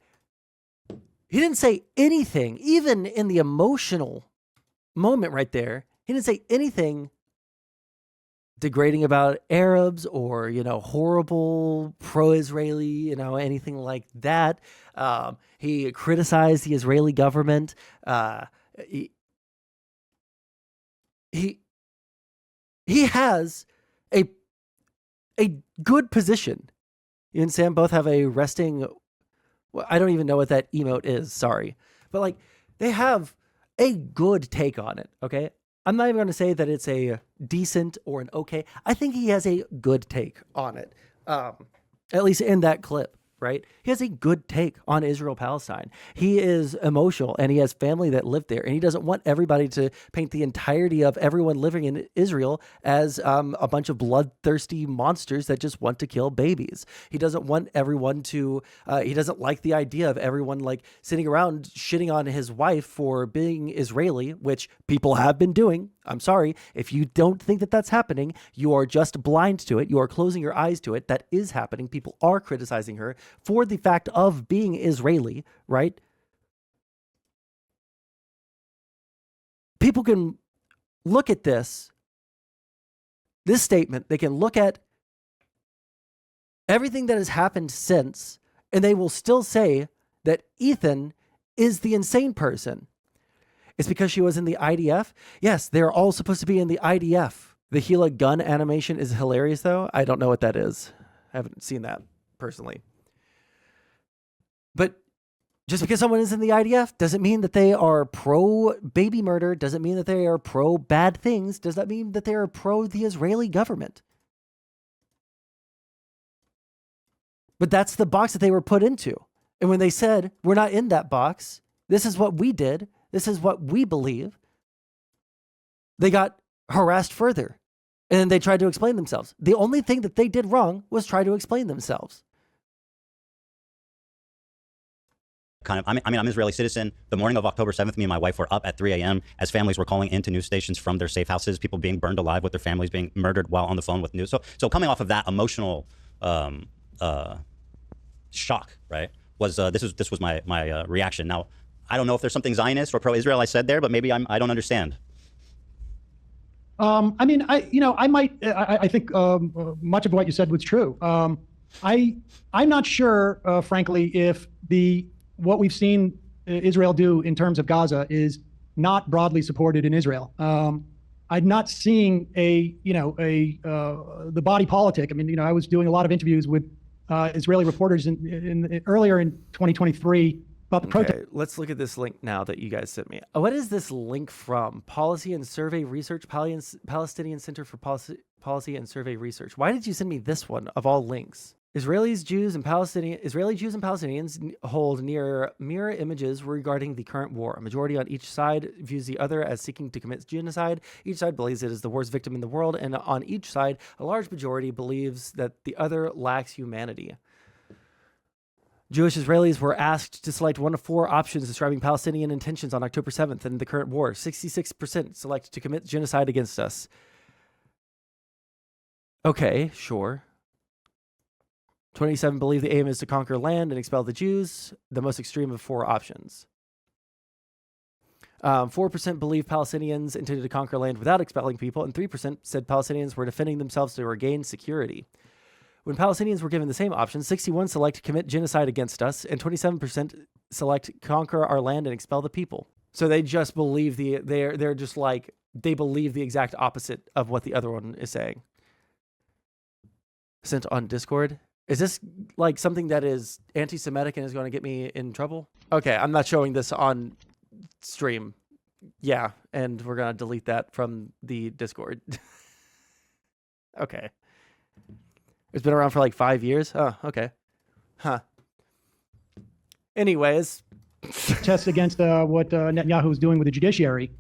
didn't say anything, even in the emotional moment right there. He didn't say anything degrading about Arabs or, horrible pro-Israeli, anything like that. He criticized the Israeli government. He has a good position. You and Sam both have a resting, I don't even know what that emote is, sorry. But they have a good take on it, okay? I'm not even going to say that it's a decent or an okay. I think he has a good take on it, at least in that clip, right? He has a good take on Israel-Palestine. He is emotional, and he has family that live there, and he doesn't want everybody to paint the entirety of everyone living in Israel as a bunch of bloodthirsty monsters that just want to kill babies. He doesn't want everyone to, he doesn't like the idea of everyone sitting around shitting on his wife for being Israeli, which people have been doing. I'm sorry. If you don't think that that's happening, you are just blind to it. You are closing your eyes to it. That is happening. People are criticizing her for the fact of being Israeli, right? People can look at this statement. They can look at everything that has happened since, and they will still say that Ethan is the insane person. It's because she was in the IDF. Yes, they're all supposed to be in the IDF. The Gila gun animation is hilarious, though. I don't know what that is. I haven't seen that personally. But Just because someone is in the IDF doesn't mean that they are pro baby murder, doesn't mean that they are pro bad things, does that mean that they are pro the Israeli government. But that's the box that they were put into. And when they said, we're not in that box, this is what we did, this is what we believe, they got harassed further. And then they tried to explain themselves. The only thing that they did wrong was try to explain themselves. I'm an Israeli citizen. The morning of October 7th, me and my wife were up at 3 a.m. as families were calling into news stations from their safe houses, people being burned alive with their families being murdered while on the phone with news. So coming off of that emotional shock, right, was this was my reaction. Now, I don't know if there's something Zionist or pro-Israel I said there, but maybe I don't understand. I think much of what you said was true. I'm not sure, frankly, if what we've seen Israel do in terms of Gaza is not broadly supported in Israel. I'm not seeing the body politic. I mean, I was doing a lot of interviews with Israeli reporters earlier in 2023 about the protest. Let's look at this link now that you guys sent me. What is this link from? Policy and Survey Research, Palestinian Center for Policy and Survey Research. Why did you send me this one of all links? Israeli Jews and Palestinians hold near mirror images regarding the current war. A majority on each side views the other as seeking to commit genocide. Each side believes it is the worst victim in the world, and on each side, a large majority believes that the other lacks humanity. Jewish Israelis were asked to select one of four options describing Palestinian intentions on October 7th in the current war. 66% select to commit genocide against us. Okay, sure. 27 believe the aim is to conquer land and expel the Jews, the most extreme of four options. 4% believe Palestinians intended to conquer land without expelling people, and 3% said Palestinians were defending themselves to regain security. When Palestinians were given the same options, 61 select commit genocide against us, and 27% select conquer our land and expel the people. So they just believe they're just like, they believe the exact opposite of what the other one is saying. Sent on Discord. Is this like something that is anti-Semitic and is going to get me in trouble? Okay, I'm not showing this on stream. Yeah, and we're going to delete that from the Discord. Okay. It's been around for like 5 years? Oh, okay. Huh. Anyways. Test against what Netanyahu was doing with the judiciary.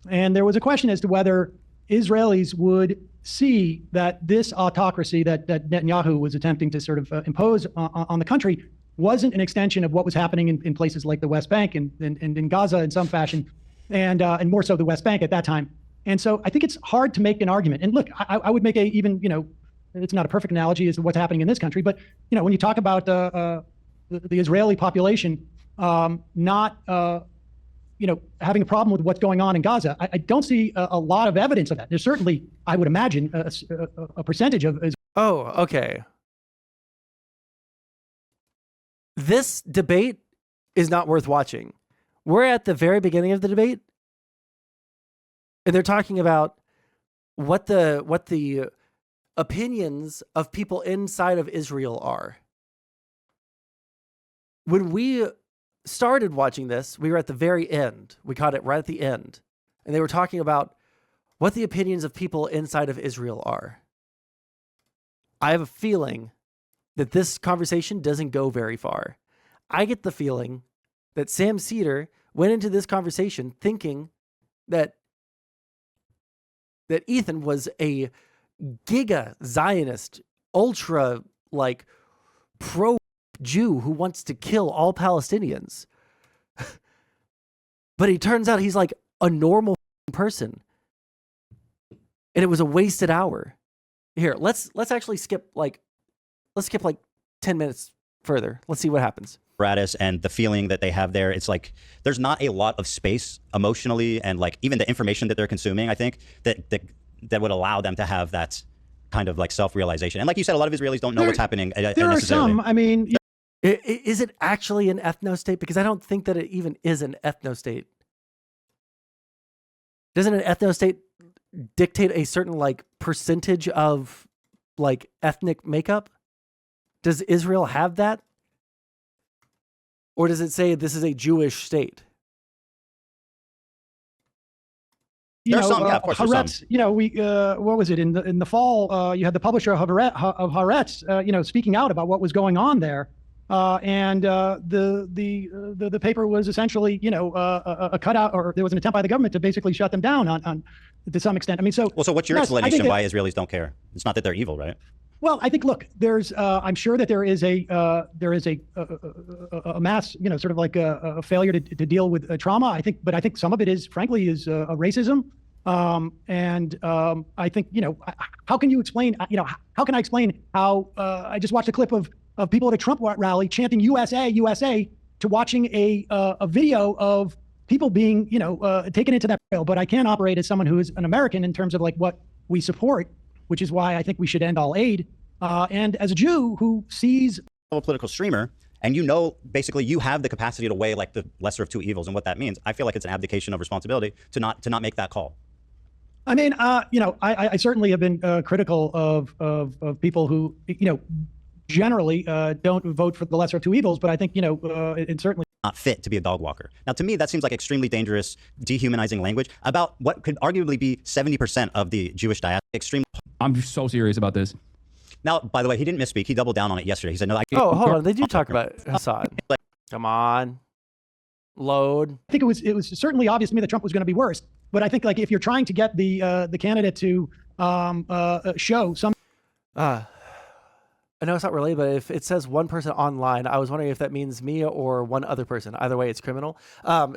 And there was a question as to whether Israelis would see that this autocracy that Netanyahu was attempting to sort of impose on the country wasn't an extension of what was happening in places like the West Bank and in Gaza in some fashion, and more so the West Bank at that time. And so I think it's hard to make an argument. And look, I would make it's not a perfect analogy as to what's happening in this country, but when you talk about the Israeli population not having a problem with what's going on in Gaza, I don't see a lot of evidence of that. There's certainly, I would imagine, a percentage of. Oh, okay. This debate is not worth watching. We're at the very beginning of the debate, and they're talking about what the opinions of people inside of Israel are. When we started watching this, we were at the very end. We caught it right at the end. And they were talking about what the opinions of people inside of Israel are. I have a feeling that this conversation doesn't go very far. I get the feeling that Sam Seder went into this conversation thinking that Ethan was a giga Zionist, ultra pro Jew who wants to kill all Palestinians. But it turns out he's like a normal person. And it was a wasted hour. Here, let's actually skip 10 minutes further. Let's see what happens. And the feeling that they have there, it's like there's not a lot of space emotionally, and like even the information that they're consuming, I think that would allow them to have that kind of like self-realization. And like you said, a lot of Israelis don't know what's happening. There are some, I mean... Is it actually an ethno-state? Because I don't think that it even is an ethno-state. Doesn't an ethno-state dictate a certain percentage of ethnic makeup? Does Israel have that? Or does it say this is a Jewish state? There's some, yeah, of course, there's Haaretz, some. what was it in the fall? You had the publisher of Haaretz, speaking out about what was going on there, and the paper was essentially, a cutout, or there was an attempt by the government to basically shut them down on to some extent. I mean, so. Well, so what's your explanation why Israelis don't care? It's not that they're evil, right? Well, I think, look, there's, I'm sure that there is a mass, sort of like a failure to deal with trauma. But I think some of it is, frankly, is racism. I think, how can you explain, how can I explain how I just watched a clip of people at a Trump rally chanting USA, USA, to watching a video of people being, taken into that rail. But I can't operate as someone who is an American in terms of like what we support, which is why I think we should end all aid. And as a Jew who sees a political streamer, and basically you have the capacity to weigh like the lesser of two evils and what that means, I feel like it's an abdication of responsibility to not make that call. I mean, I certainly have been critical of people who, generally don't vote for the lesser of two evils, but I think, it's certainly not fit to be a dog walker. Now, to me, that seems like extremely dangerous, dehumanizing language about what could arguably be 70% of the Jewish diaspora. I'm so serious about this. Now, by the way, he didn't misspeak. He doubled down on it yesterday. He said, no, hold on. They do talk about Hasan. Come on. Load. I think it was certainly obvious to me that Trump was going to be worse. But I think, like, if you're trying to get the candidate to show some. I know it's not related, but if it says one person online, I was wondering if that means me or one other person. Either way, it's criminal.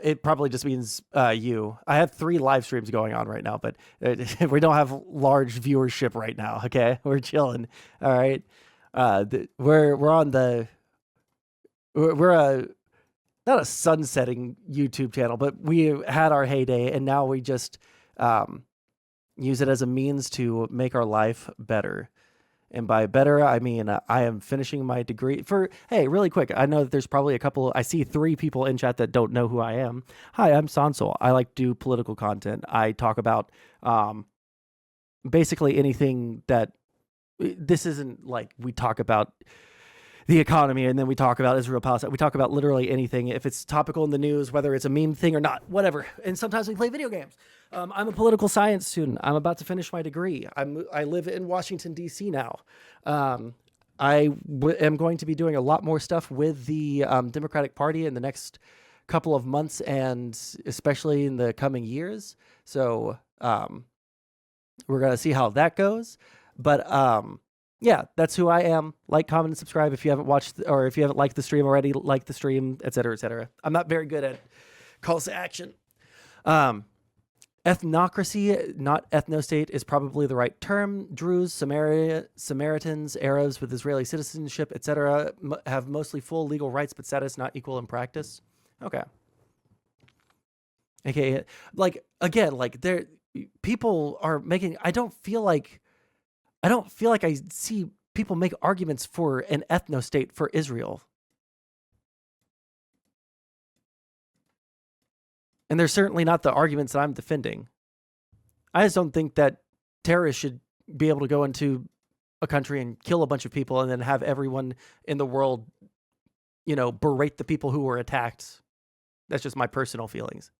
It probably just means you. I have 3 live streams going on right now, but we don't have large viewership right now. Okay, we're chilling. All right, we're on the we're not a sunsetting YouTube channel, but we had our heyday, and now we just use it as a means to make our life better. And by better, I mean, I am finishing my degree hey, really quick. I know that there's probably I see 3 people in chat that don't know who I am. Hi, I'm Sansol. I like to do political content. I talk about basically anything this isn't like we talk about the economy and then we talk about Israel, Palestine. We talk about literally anything. If it's topical in the news, whether it's a meme thing or not, whatever. And sometimes we play video games. I'm a political science student. I'm about to finish my degree. I live in Washington, D.C. now. I am going to be doing a lot more stuff with the Democratic Party in the next couple of months and especially in the coming years. So we're going to see how that goes. But yeah, that's who I am. Like, comment, and subscribe if you haven't watched or if you haven't liked the stream already. Like the stream, etc., etc. I'm not very good at calls to action. Ethnocracy, not ethnostate, is probably the right term. Druze, Samaritans, Arabs with Israeli citizenship, etc., have mostly full legal rights, but status not equal in practice. Okay. Okay, like again, like people are making. I don't feel like I see people make arguments for an ethnostate for Israel. And they're certainly not the arguments that I'm defending. I just don't think that terrorists should be able to go into a country and kill a bunch of people and then have everyone in the world, berate the people who were attacked. That's just my personal feelings.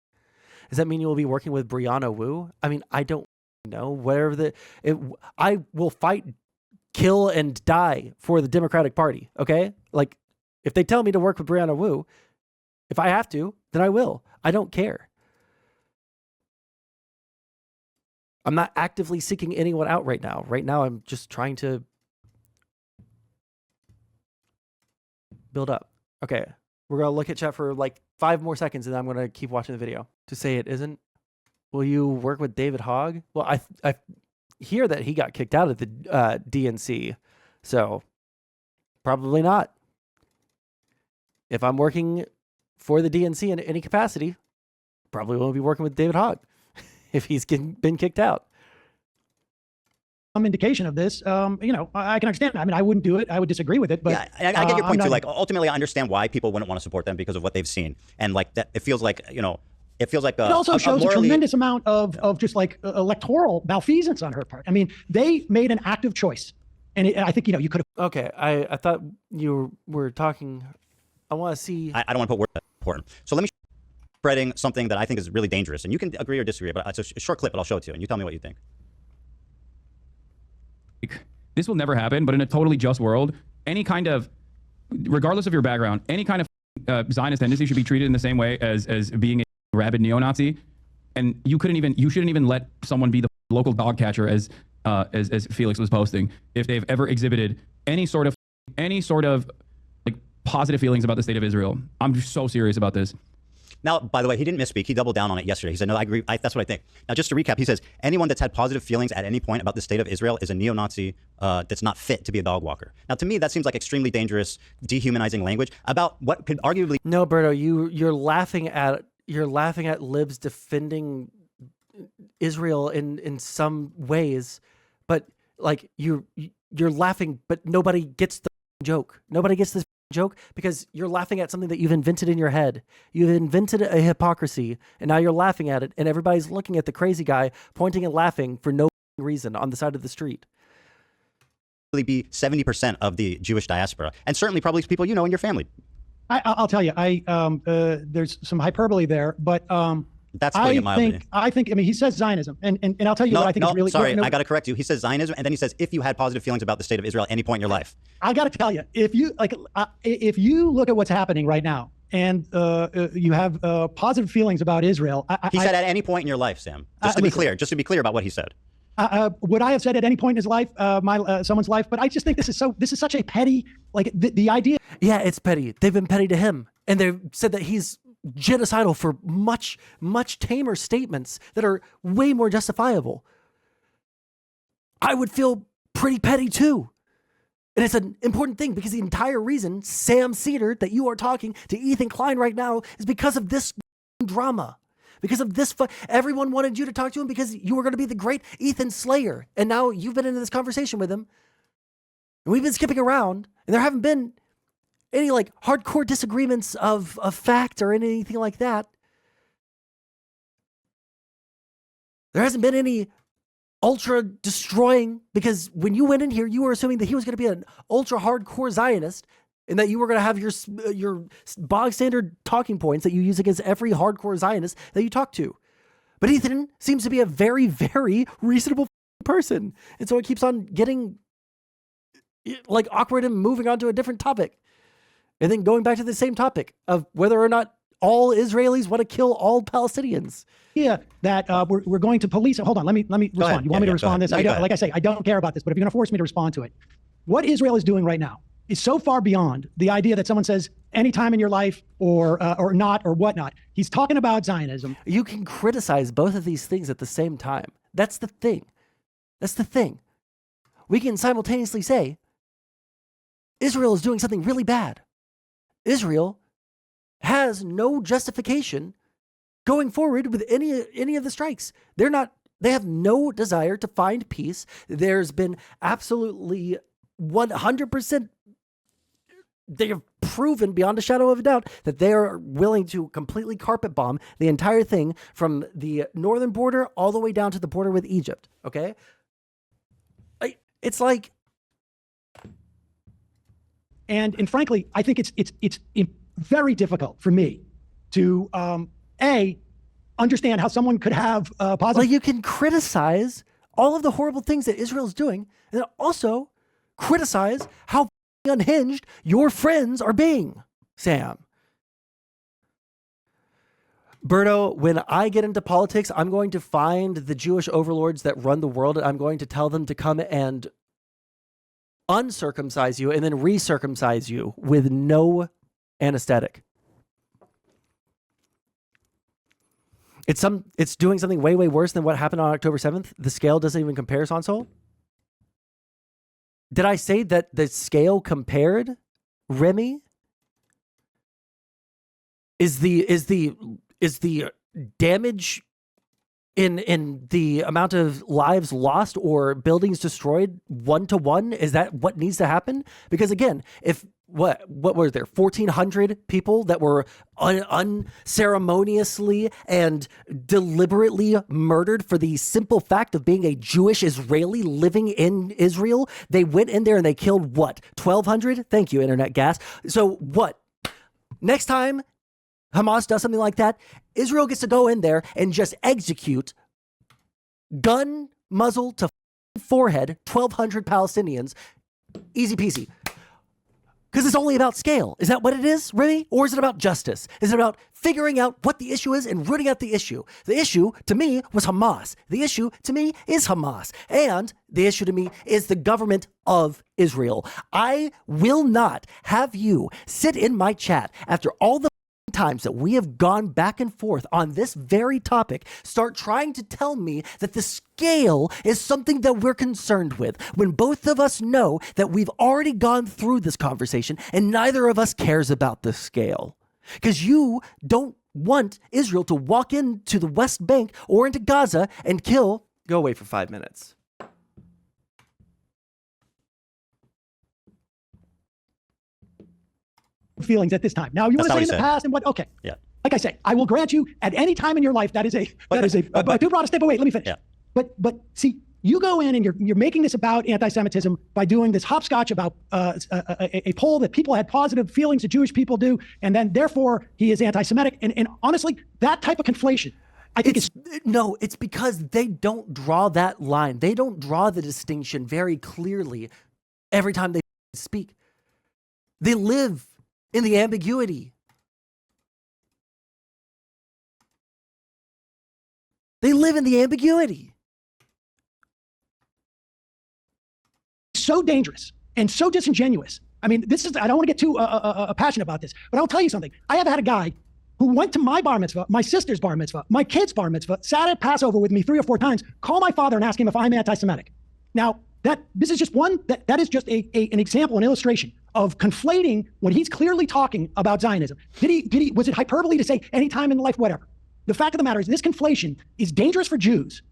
Does that mean you will be working with Brianna Wu? I mean, I don't know. I will fight, kill, and die for the Democratic Party, okay? Like, if they tell me to work with Brianna Wu, if I have to, then I will. I don't care. I'm not actively seeking anyone out right now. Right now, I'm just trying to build up. Okay, we're going to look at chat for like 5 more seconds, and then I'm going to keep watching the video. To say it isn't, will you work with David Hogg? Well, I hear that he got kicked out of the DNC, so probably not. If I'm working for the DNC in any capacity, probably won't be working with David Hogg if he's been kicked out. Some indication of this, I can understand. I mean, I wouldn't do it. I would disagree with it. But yeah, I get your point too. Like, ultimately, I understand why people wouldn't want to support them because of what they've seen, and like that, it feels like it also shows a tremendous amount of just like electoral malfeasance on her part. I mean, they made an active choice, and I think you could have. Okay, I thought you were talking I want to see. I don't want to put words that important. So let me spreading something that I think is really dangerous, and you can agree or disagree, but it's a short clip, but I'll show it to you, and you tell me what you think. This will never happen, but in a totally just world, any kind of, regardless of your background, any kind of Zionist tendency should be treated in the same way as being a rabid neo-Nazi, and you shouldn't even let someone be the local dog catcher as Felix was posting if they've ever exhibited any sort of like positive feelings about the state of Israel. I'm just so serious about this. Now, by the way, he didn't misspeak. He doubled down on it yesterday. He said, no, I agree. That's what I think. Now, just to recap, he says, anyone that's had positive feelings at any point about the state of Israel is a neo-Nazi that's not fit to be a dog walker. Now, to me, that seems like extremely dangerous, dehumanizing language about what could arguably... No, Berto, you're laughing at libs defending Israel in some ways, but like you're laughing, but nobody gets the joke. Nobody gets this joke because you're laughing at something that you've invented in your head. You've invented a hypocrisy, and now you're laughing at it, and everybody's looking at the crazy guy pointing and laughing for no reason on the side of the street. Be 70% of the Jewish diaspora, and certainly probably people you know in your family. I'll tell you, there's some hyperbole there, but that's putting it mildly. I think, he says Zionism, and I'll tell you what I think is really... Sorry, I got to correct you. He says Zionism, and then he says, if you had positive feelings about the state of Israel at any point in your life. I got to tell you, if you look at what's happening right now, and you have positive feelings about Israel... He said at any point in your life, Sam. Just to be clear about what he said. Would I have said at any point in his life, someone's life? But I just think this is such a petty, like the idea. Yeah, it's petty. They've been petty to him, and they've said that he's genocidal for much tamer statements that are way more justifiable. I would feel pretty petty too. And it's an important thing because the entire reason Sam Seder that you are talking to Ethan Klein right now is because of this drama. Because of this, everyone wanted you to talk to him because you were going to be the great Ethan Slayer. And now you've been into this conversation with him. And we've been skipping around. And there haven't been any like hardcore disagreements of fact or anything like that. There hasn't been any ultra destroying, because when you went in here, you were assuming that he was going to be an ultra hardcore Zionist and that you were going to have your bog standard talking points that you use against every hardcore Zionist that you talk to. But Ethan seems to be a very, very reasonable person. And so it keeps on getting like awkward and moving on to a different topic. And then going back to the same topic of whether or not all Israelis want to kill all Palestinians. Yeah, that we're going to police. Hold on, let me respond. You want me to respond to this? Like I say, I don't care about this, but if you're going to force me to respond to it, what Israel is doing right now is so far beyond the idea that someone says any time in your life or not or whatnot. He's talking about Zionism. You can criticize both of these things at the same time. That's the thing. That's the thing. We can simultaneously say Israel is doing something really bad. Israel has no justification going forward with any of the strikes. They have no desire to find peace. There's been absolutely 100%. They have proven beyond a shadow of a doubt that they are willing to completely carpet bomb the entire thing from the northern border all the way down to the border with Egypt. Okay? It's like... And frankly, I think it's very difficult for me to understand how someone could have positive... Well, you can criticize all of the horrible things that Israel's doing, and also criticize how unhinged your friends are being, Sam. Berto, when I get into politics, I'm going to find the Jewish overlords that run the world, and I'm going to tell them to come and uncircumcise you and then recircumcise you with no anesthetic. It's doing something way, way worse than what happened on October 7th. The scale doesn't even compare, Sansol. Did I say that the scale compared, Remy? Is the damage in the amount of lives lost or buildings destroyed 1-to-1? Is that what needs to happen? Because again, if what were there 1,400 people that were unceremoniously and deliberately murdered for the simple fact of being a Jewish Israeli living in Israel? They went in there and they killed what, 1,200? Thank you, Internet Gas. So what? next time Hamas does something like that, Israel gets to go in there and just execute gun muzzle to forehead 1,200 Palestinians. Easy peasy. Because it's only about scale. Is that what it is, really? Or is it about justice? Is it about figuring out what the issue is and rooting out the issue? The issue, to me, was Hamas. The issue, to me, is Hamas. And the issue to me is the government of Israel. I will not have you sit in my chat after all the times that we have gone back and forth on this very topic, start trying to tell me that the scale is something that we're concerned with, when both of us know that we've already gone through this conversation and neither of us cares about the scale. Because you don't want Israel to walk into the West Bank or into Gaza and kill. Go away for 5 minutes. Feelings at this time. Now, you want to say in the past and what? Okay. Yeah. Like I say, I will grant you at any time in your life that is a but you brought a step away. Let me finish. Yeah. But see, you go in and you're making this about anti-Semitism by doing this hopscotch about a poll that people had positive feelings that Jewish people do, and then therefore he is anti-Semitic. And honestly, that type of conflation, I think it's because they don't draw that line. They don't draw the distinction very clearly every time they speak. They live in the ambiguity. They live in the ambiguity. So dangerous and so disingenuous. I mean, I don't want to get too passionate about this, but I'll tell you something. I have had a guy who went to my bar mitzvah, my sister's bar mitzvah, my kid's bar mitzvah, sat at Passover with me 3 or 4 times, call my father and ask him if I'm anti-Semitic. Now, this is just that is just an example, an illustration of conflating when he's clearly talking about Zionism. Was it hyperbole to say any time in life, whatever? The fact of the matter is this conflation is dangerous for Jews.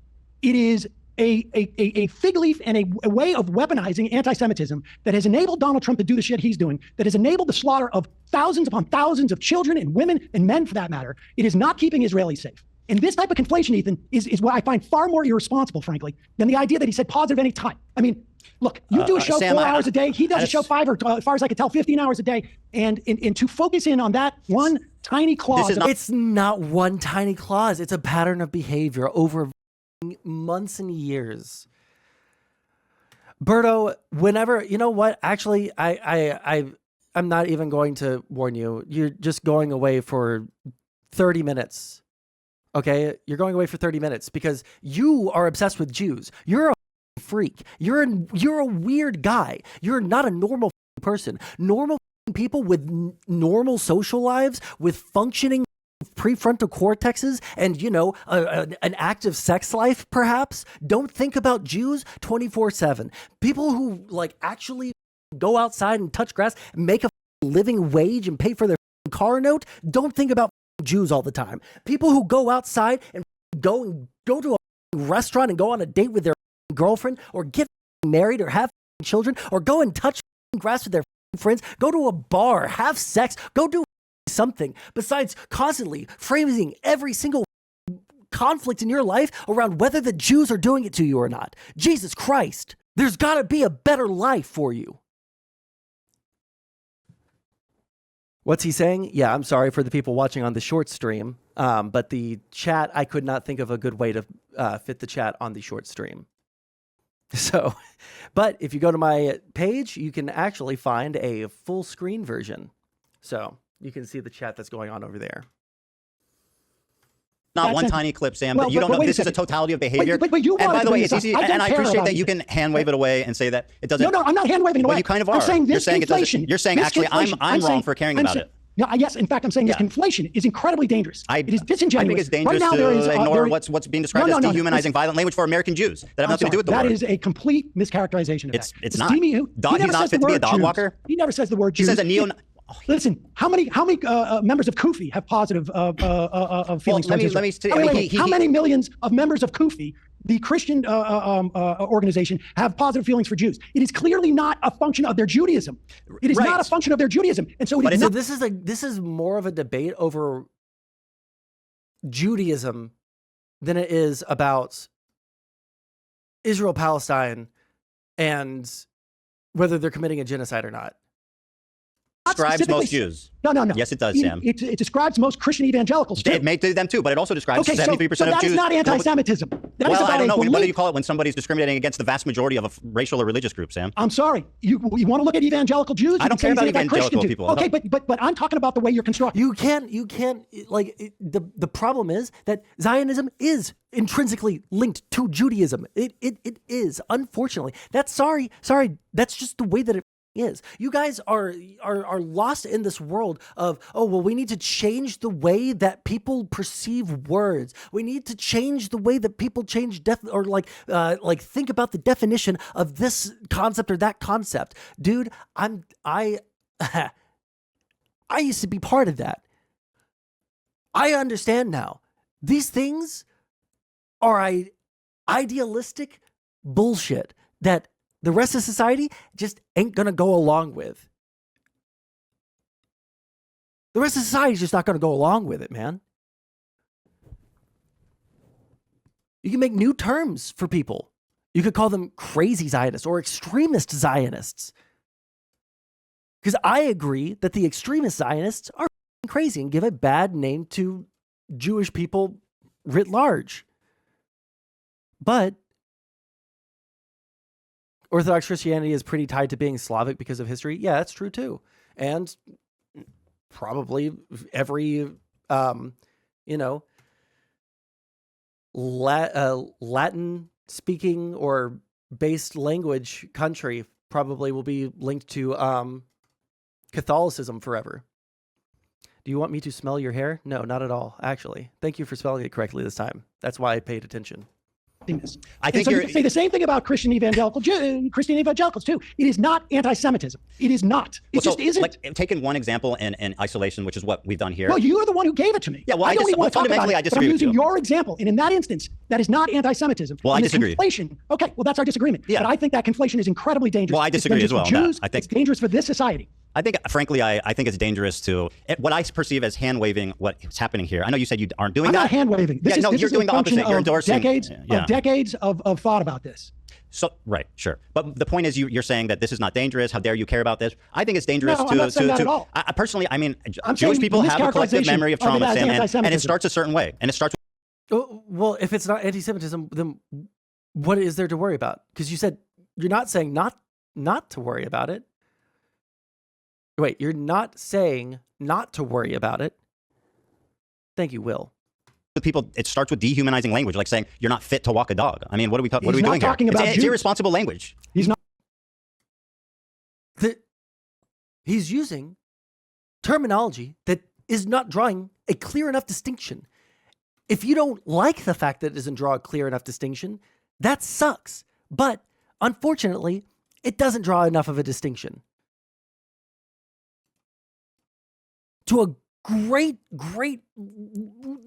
It is a fig leaf and a way of weaponizing anti-Semitism that has enabled Donald Trump to do the shit he's doing, that has enabled the slaughter of thousands upon thousands of children and women and men, for that matter. It is not keeping Israelis safe. And this type of conflation, Ethan, is what I find far more irresponsible, frankly, than the idea that he said positive any time. I mean, look, you do a show Sam, 4 hours a day. He does a show 5 or, as far as I can tell, 15 hours a day. And to focus in on that one tiny clause. It's not one tiny clause. It's a pattern of behavior over months and years. Berto, whenever, you know what? Actually, I'm not even going to warn you. You're just going away for 30 minutes. Okay, you're going away for 30 minutes because you are obsessed with Jews. You're a freak. You're a weird guy. You're not a normal person. Normal people with normal social lives, with functioning prefrontal cortexes and, an active sex life, perhaps, don't think about Jews 24/7. People who actually go outside and touch grass, make a living wage and pay for their car note, don't think about Jews all the time. People who go outside and go to a restaurant and go on a date with their girlfriend, or get married, or have children, or go and touch grass with their friends, go to a bar, have sex, go do something besides constantly framing every single conflict in your life around whether the Jews are doing it to you or not. Jesus Christ, there's got to be a better life for you. What's he saying? Yeah, I'm sorry for the people watching on the short stream, but the chat, I could not think of a good way to fit the chat on the short stream. So, but if you go to my page, you can actually find a full screen version. So you can see the chat that's going on over there. Not one tiny clip, Sam. Well, you don't know. This is a totality of behavior. But you and by the way, it's easy. And I appreciate that you can hand wave it away and say that it doesn't. No, I'm not hand waving it away. Well, you kind of are. I'm saying this you're saying conflation. It doesn't. You're saying actually I'm wrong for caring about it. No, yes. In fact, I'm saying this conflation is incredibly dangerous. It is disingenuous. I think it's dangerous to ignore what's being described as dehumanizing violent language for American Jews that have nothing to do with the word. That is a complete mischaracterization of that. It's not. He's not fit to be a dog walker. He never says the word Jews. He says a neo. Listen, how many members of Kufi have positive feelings towards Israel? How many millions of members of Kufi, the Christian organization, have positive feelings for Jews? It is clearly not a function of their Judaism. It is not a function of their Judaism, and so it is not. This is more of a debate over Judaism than it is about Israel, Palestine, and whether they're committing a genocide or not. describes most Jews. No. Yes, it does, Sam. It describes most Christian evangelicals, too. It may do them, too, but it also describes 73% so of Jews. that is not anti-Semitism. That is about I don't know. belief. What do you call it when somebody's discriminating against the vast majority of a racial or religious group, Sam? I'm sorry. You want to look at evangelical Jews? I don't care about evangelical people. Okay, but I'm talking about the way you're constructed. You can't like the problem is that Zionism is intrinsically linked to Judaism. It is, unfortunately. That's sorry. That's just the way that it is. You guys are lost in this world of, oh, well, we need to change the way that people perceive words. We need to change the way that people change like think about the definition of this concept or that concept. Dude, I used to be part of that. I understand now. These things are idealistic bullshit that the rest of society just ain't gonna go along with. The rest of society is just not gonna go along with it, man. You can make new terms for people. You could call them crazy Zionists or extremist Zionists. Because I agree that the extremist Zionists are crazy and give a bad name to Jewish people writ large. But Orthodox Christianity is pretty tied to being Slavic because of history. Yeah, that's true too. And probably every, Latin speaking or based language country probably will be linked to Catholicism forever. Do you want me to smell your hair? No, not at all, actually. Thank you for spelling it correctly this time. That's why I paid attention. I think you can say the same thing about Christian evangelicals too. It is not anti-Semitism. It is not. It just isn't. Like, taking one example in isolation, which is what we've done here. Well, you are the one who gave it to me. Yeah, well, I don't even want to talk about it, I disagree but I'm with using you. your example, and in that instance, that is not anti-Semitism. Well, I disagree. Conflation. Okay, well, that's our disagreement. Yeah. But I think that conflation is incredibly dangerous. Well, I disagree as well. Jews, I think it's dangerous for this society. I think, frankly, I think it's dangerous to what I perceive as hand waving what's happening here. I know you said you aren't doing that. I'm not hand waving. This you're doing the opposite. You're endorsing decades of thought about this. So right, sure, but the point is, you're saying that this is not dangerous. How dare you care about this? I think it's dangerous I'm not saying that at all. Personally, I mean, I'm Jewish people have a collective mischaracterization memory of trauma, of it Sam, and it starts a certain way, and it starts. Well, if it's not anti-Semitism, then what is there to worry about? Because you said you're not saying not to worry about it. Wait, you're not saying not to worry about it. Thank you, Will. People, it starts with dehumanizing language, like saying you're not fit to walk a dog. I mean, what are we doing here? It's irresponsible language. He's not. He's using terminology that is not drawing a clear enough distinction. If you don't like the fact that it doesn't draw a clear enough distinction, that sucks. But unfortunately, it doesn't draw enough of a distinction. To a great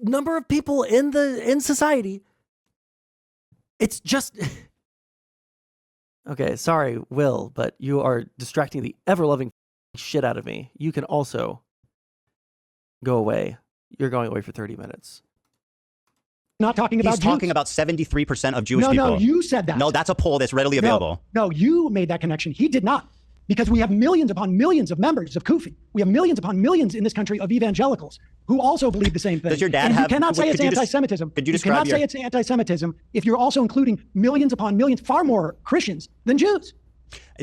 number of people in society, it's just okay. Sorry, Will, but you are distracting the ever-loving shit out of me. You can also go away. You're going away for 30 minutes. Not talking about He's Jews. talking about 73% of Jewish people. No, you said that. No, that's a poll that's readily available. No, you made that connection. He did not. Because we have millions upon millions of members of Kufi. We have millions upon millions in this country of evangelicals who also believe the same thing. Does your dad and have? You cannot say it's anti-Semitism. Could you cannot say it's anti-Semitism if you're also including millions upon millions, far more Christians than Jews.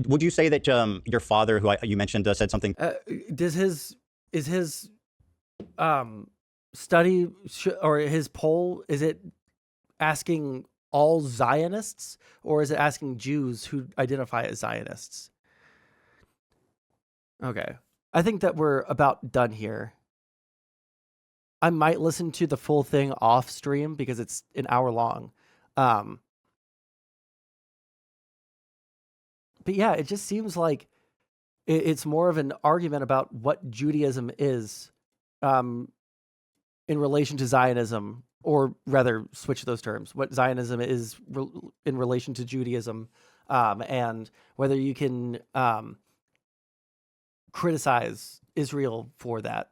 Would you say that your father, who you mentioned, said something? Is his study or his poll, is it asking all Zionists or is it asking Jews who identify as Zionists? Okay. I think that we're about done here. I might listen to the full thing off stream because it's an hour long. But yeah, it just seems like it's more of an argument about what Judaism is in relation to Zionism, or rather switch those terms, what Zionism is in relation to Judaism, and whether you can criticize Israel for that,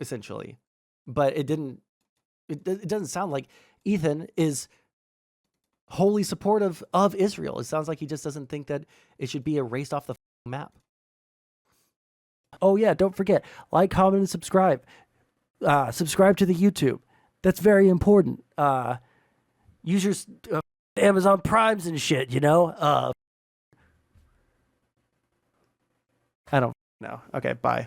essentially. But it doesn't sound like Ethan is wholly supportive of Israel. It sounds like he just doesn't think that it should be erased off the map. Oh yeah, don't forget, like, comment, and subscribe. Subscribe to the YouTube. That's very important. Use your Amazon Primes and shit, you know? I don't know. Okay, bye.